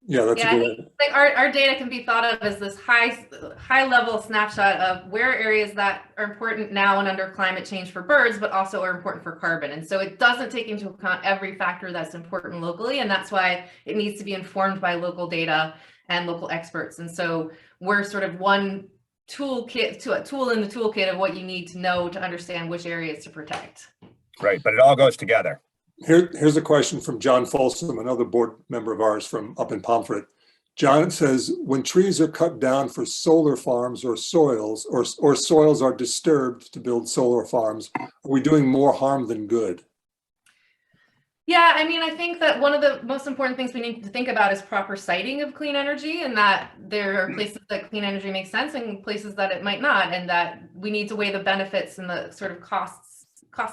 Yeah, that's a good. Like our data can be thought of as this high level snapshot of where areas that are important now and under climate change for birds, but also are important for carbon. And so it doesn't take into account every factor that's important locally. And that's why it needs to be informed by local data and local experts. And so we're sort of one toolkit to a tool in the toolkit of what you need to know to understand which areas to protect. Right, but it all goes together. Here's a question from John Folsom, another board member of ours from up in Pomfret. John says, when trees are cut down for solar farms or soils, or soils are disturbed to build solar farms, are we doing more harm than good? Yeah, I mean, I think that one of the most important things we need to think about is proper siting of clean energy, and that there are places that clean energy makes sense and places that it might not, and that we need to weigh the benefits and the sort of cost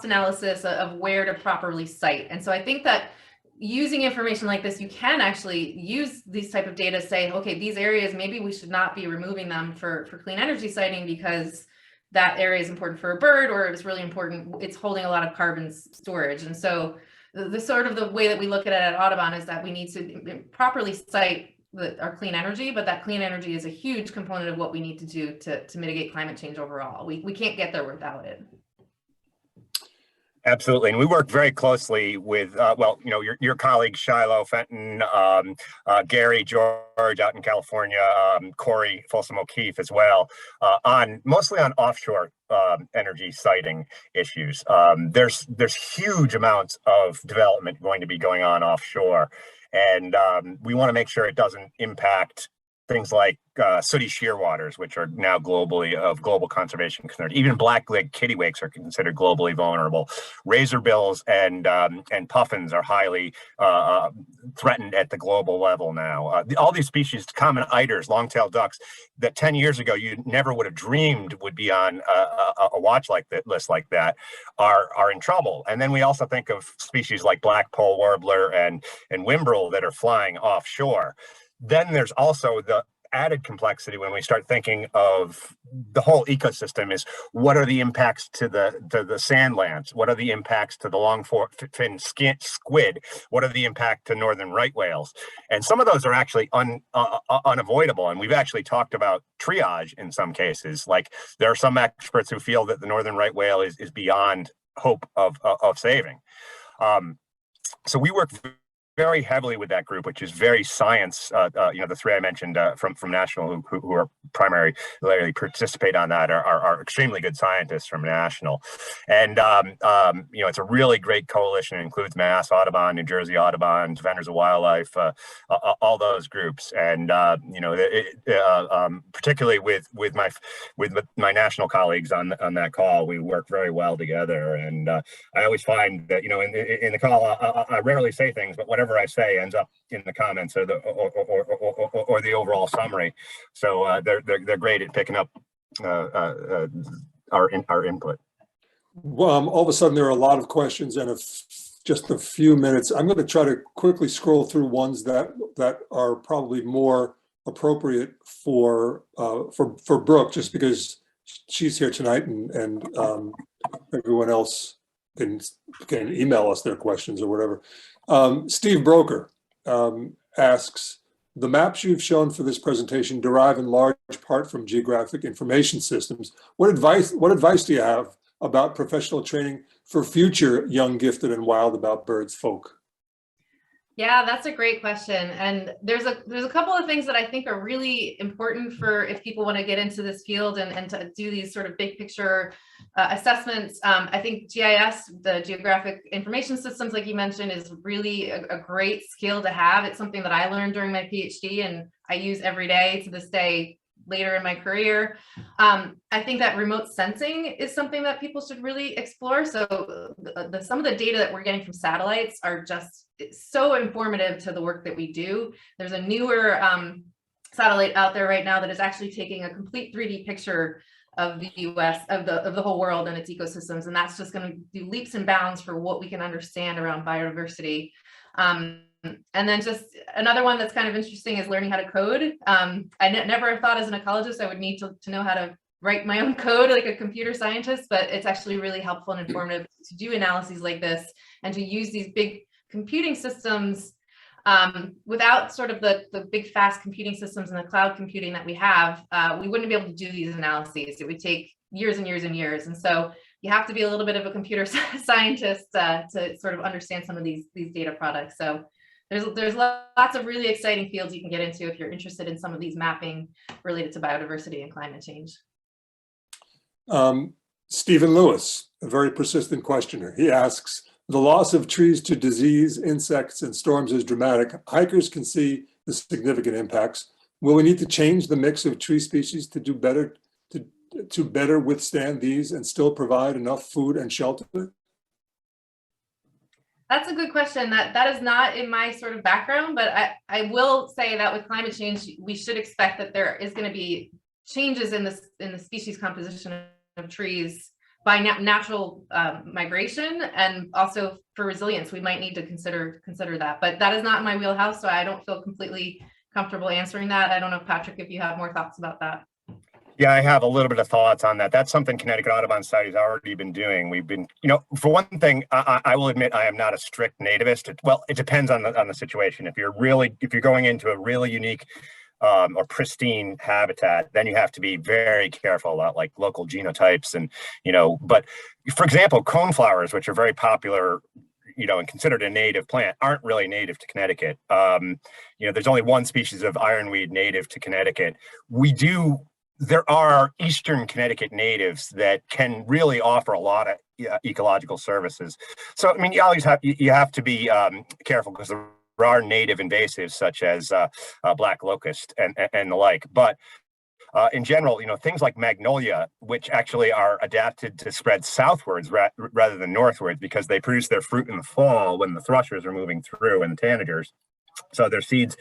analysis of where to properly site. And so I think that using information like this, you can actually use these type of data to say, okay, these areas, maybe we should not be removing them for clean energy siting because that area is important for a bird, or it's really important, it's holding a lot of carbon storage. And so the sort of the way that we look at it at Audubon is that we need to properly site our clean energy, but that clean energy is a huge component of what we need to do to mitigate climate change overall. We can't get there without it. Absolutely, and we work very closely with, your colleagues Shiloh Fenton, Gary George out in California, Corey Folsom O'Keefe as well, mostly on offshore energy siting issues. There's huge amounts of development going to be going on offshore, and we want to make sure it doesn't impact things like sooty shearwaters, which are now globally of global conservation concern. Even black-legged kittiwakes are considered globally vulnerable. Razorbills and puffins are highly threatened at the global level now. All these species, common eiders, long-tailed ducks, that 10 years ago you never would have dreamed would be on a watch list like that, are in trouble. And then we also think of species like black pole warbler and whimbrel that are flying offshore. Then there's also the added complexity when we start thinking of the whole ecosystem is what are the impacts to the sand lands? What are the impacts to the long-fin squid? What are the impact to northern right whales? And some of those are actually unavoidable. And we've actually talked about triage in some cases. Like there are some experts who feel that the northern right whale is beyond hope of saving. So we work very heavily with that group, which is very science. The three I mentioned from National who are primarily participate on that are extremely good scientists from National, and it's a really great coalition. It includes Mass Audubon, New Jersey Audubon, Defenders of Wildlife, all those groups, and particularly with my national colleagues on that call, we work very well together. And I always find that in the call I rarely say things, but whatever I say ends up in the comments or the overall summary. So they're great at picking up our input. Well, all of a sudden there are a lot of questions and just a few minutes. I'm going to try to quickly scroll through ones that are probably more appropriate for Brooke, just because she's here tonight and everyone else can email us their questions or whatever. Steve Broker asks, the maps you've shown for this presentation derive in large part from geographic information systems. What advice do you have about professional training for future young, gifted, and wild about birds folk? Yeah, that's a great question. And there's a couple of things that I think are really important for if people want to get into this field and to do these sort of big picture assessments. I think GIS, the Geographic Information Systems, like you mentioned, is really a great skill to have. It's something that I learned during my PhD and I use every day to this day later in my career. I think that remote sensing is something that people should really explore. So some of the data that we're getting from satellites are just so informative to the work that we do. There's a newer satellite out there right now that is actually taking a complete 3D picture of the US, of the whole world and its ecosystems. And that's just going to do leaps and bounds for what we can understand around biodiversity. And then just another one that's kind of interesting is learning how to code. I never thought as an ecologist I would need to know how to write my own code like a computer scientist, but it's actually really helpful and informative to do analyses like this and to use these big computing systems without sort of the big fast computing systems and the cloud computing that we have. We wouldn't be able to do these analyses. It would take years and years and years. And so you have to be a little bit of a computer scientist to sort of understand some of these data products. So there's lots of really exciting fields you can get into if you're interested in some of these mapping related to biodiversity and climate change. Stephen Lewis, a very persistent questioner. He asks, the loss of trees to disease, insects, and storms is dramatic. Hikers can see the significant impacts. Will we need to change the mix of tree species to do better, to better withstand these and still provide enough food and shelter? That's a good question. That is not in my sort of background, but I will say that with climate change, we should expect that there is going to be changes in the species composition of trees by natural migration, and also for resilience. We might need to consider that, but that is not in my wheelhouse, so I don't feel completely comfortable answering that. I don't know, Patrick, if you have more thoughts about that. Yeah, I have a little bit of thoughts on that. That's something Connecticut Audubon Society has already been doing. We've been, for one thing, I will admit I am not a strict nativist. It depends on the situation. If you're going into a really unique or pristine habitat, then you have to be very careful about like local genotypes and, but for example, coneflowers, which are very popular, and considered a native plant, aren't really native to Connecticut. There's only one species of ironweed native to Connecticut. There are Eastern Connecticut natives that can really offer a lot of ecological services. So, I mean, you have to be careful because there are native invasives such as black locust and the like. But in general, things like magnolia, which actually are adapted to spread southwards rather than northwards because they produce their fruit in the fall when the thrushes are moving through and the tanagers. So their seeds,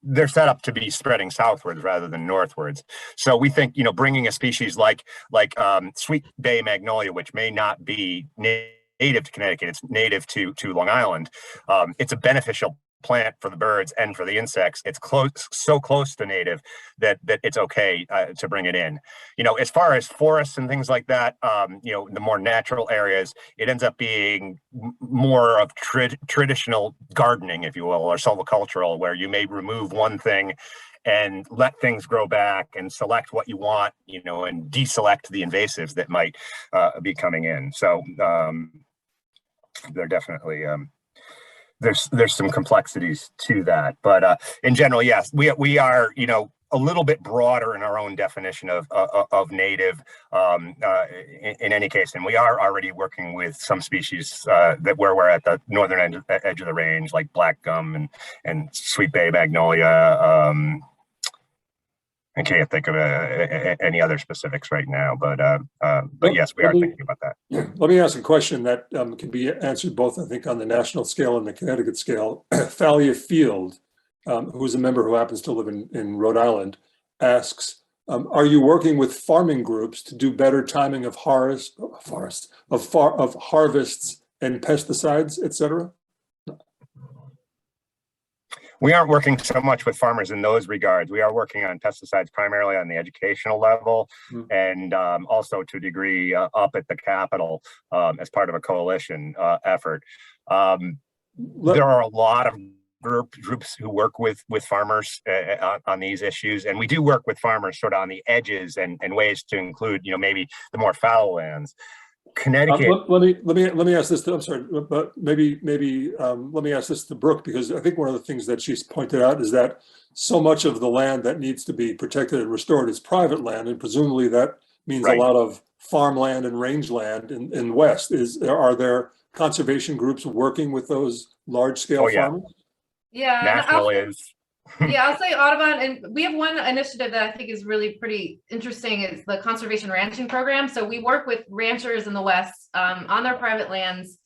they're set up to be spreading southwards rather than northwards. So we think, bringing a species like Sweet Bay magnolia, which may not be native to Connecticut, it's native to Long Island. It's a beneficial plant for the birds and for the insects. It's so close to native that it's okay to bring it in. As far as forests and things like that, the more natural areas, it ends up being more of traditional gardening, if you will, or silvicultural, where you may remove one thing and let things grow back and select what you want, and deselect the invasives that might be coming in. So they're definitely there's some complexities to that, but in general, yes, we are a little bit broader in our own definition of native in any case, and we are already working with some species that where we're at the northern edge of the range, like black gum and Sweet Bay magnolia. I can't think of any other specifics right now, but yes, we are thinking about that. Let me ask a question that can be answered both, I think, on the national scale and the Connecticut scale. Thalia Field, who's a member who happens to live in Rhode Island, asks, are you working with farming groups to do better timing of harvests and pesticides, et cetera? We aren't working so much with farmers in those regards. We are working on pesticides primarily on the educational level, and also to a degree up at the Capitol as part of a coalition effort. There are a lot of groups who work with farmers on these issues, and we do work with farmers sort of on the edges and ways to include, maybe the more fallow lands. Connecticut, let me ask this. I'm sorry, but maybe let me ask this to Brooke, because I think one of the things that she's pointed out is that so much of the land that needs to be protected and restored is private land, and presumably that means Right. a lot of farmland and rangeland in West. Are there conservation groups working with those large-scale Oh, yeah. farmers? Yeah, and National is. yeah, I'll say Audubon, and we have one initiative that I think is really pretty interesting. Is the conservation ranching program. So we work with ranchers in the West on their private lands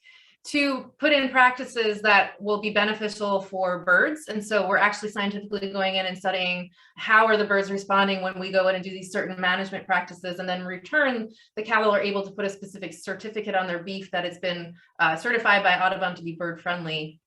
to put in practices that will be beneficial for birds. And so we're actually scientifically going in and studying how are the birds responding when we go in and do these certain management practices, and then in return, the cattle are able to put a specific certificate on their beef that it's been certified by Audubon to be bird friendly.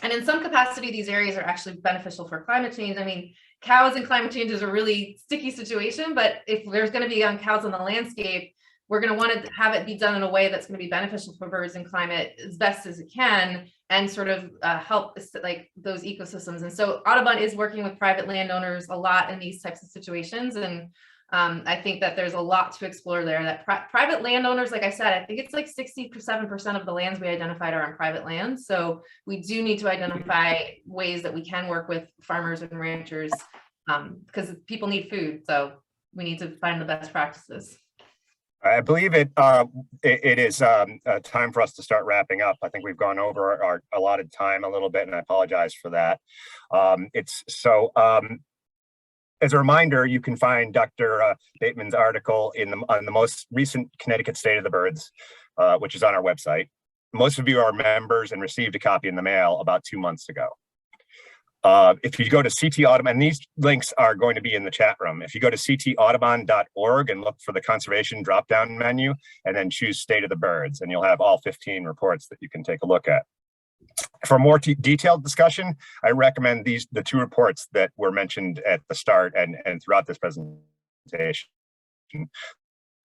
And in some capacity, these areas are actually beneficial for climate change. I mean, cows and climate change is a really sticky situation, but if there's going to be cows on the landscape, we're going to want to have it be done in a way that's going to be beneficial for birds and climate as best as it can, and sort of help like those ecosystems. And so Audubon is working with private landowners a lot in these types of situations. And I think that there's a lot to explore there. That private landowners, like I said, I think it's like 67% of the lands we identified are on private land. So we do need to identify ways that we can work with farmers and ranchers because people need food. So we need to find the best practices. I believe it is time for us to start wrapping up. I think we've gone over our allotted time a little bit, and I apologize for that. As a reminder, you can find Dr. Bateman's article on the most recent Connecticut State of the Birds, which is on our website. Most of you are members and received a copy in the mail about 2 months ago. If you go to CT Audubon, and these links are going to be in the chat room. If you go to ctaudubon.org and look for the conservation drop-down menu, and then choose State of the Birds, and you'll have all 15 reports that you can take a look at. For more detailed discussion, I recommend the two reports that were mentioned at the start and throughout this presentation: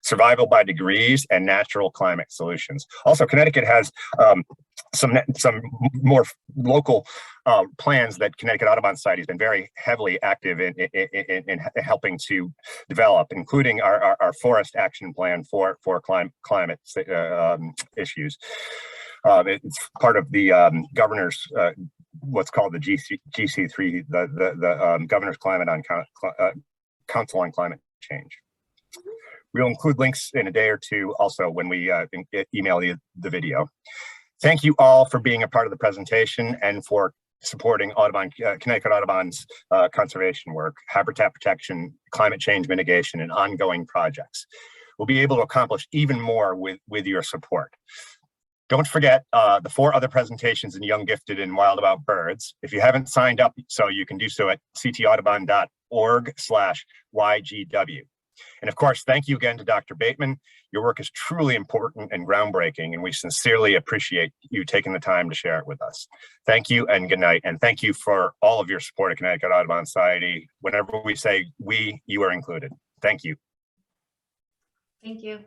Survival by Degrees and Natural Climate Solutions. Also, Connecticut has some more local plans that Connecticut Audubon Society has been very heavily active in helping to develop, including our forest action plan for climate issues. It's part of the governor's what's called the GC3, the Governor's Council on Climate Change. We'll include links in a day or two also when we email you the video. Thank you all for being a part of the presentation and for supporting Connecticut Audubon's conservation work, habitat protection, climate change mitigation, and ongoing projects. We'll be able to accomplish even more with your support. Don't forget the 4 other presentations in Young, Gifted, and Wild About Birds. If you haven't signed up, so you can do so at ctaudubon.org/YGW. And of course, thank you again to Dr. Bateman. Your work is truly important and groundbreaking, and we sincerely appreciate you taking the time to share it with us. Thank you and good night. And thank you for all of your support at Connecticut Audubon Society. Whenever we say we, you are included. Thank you. Thank you.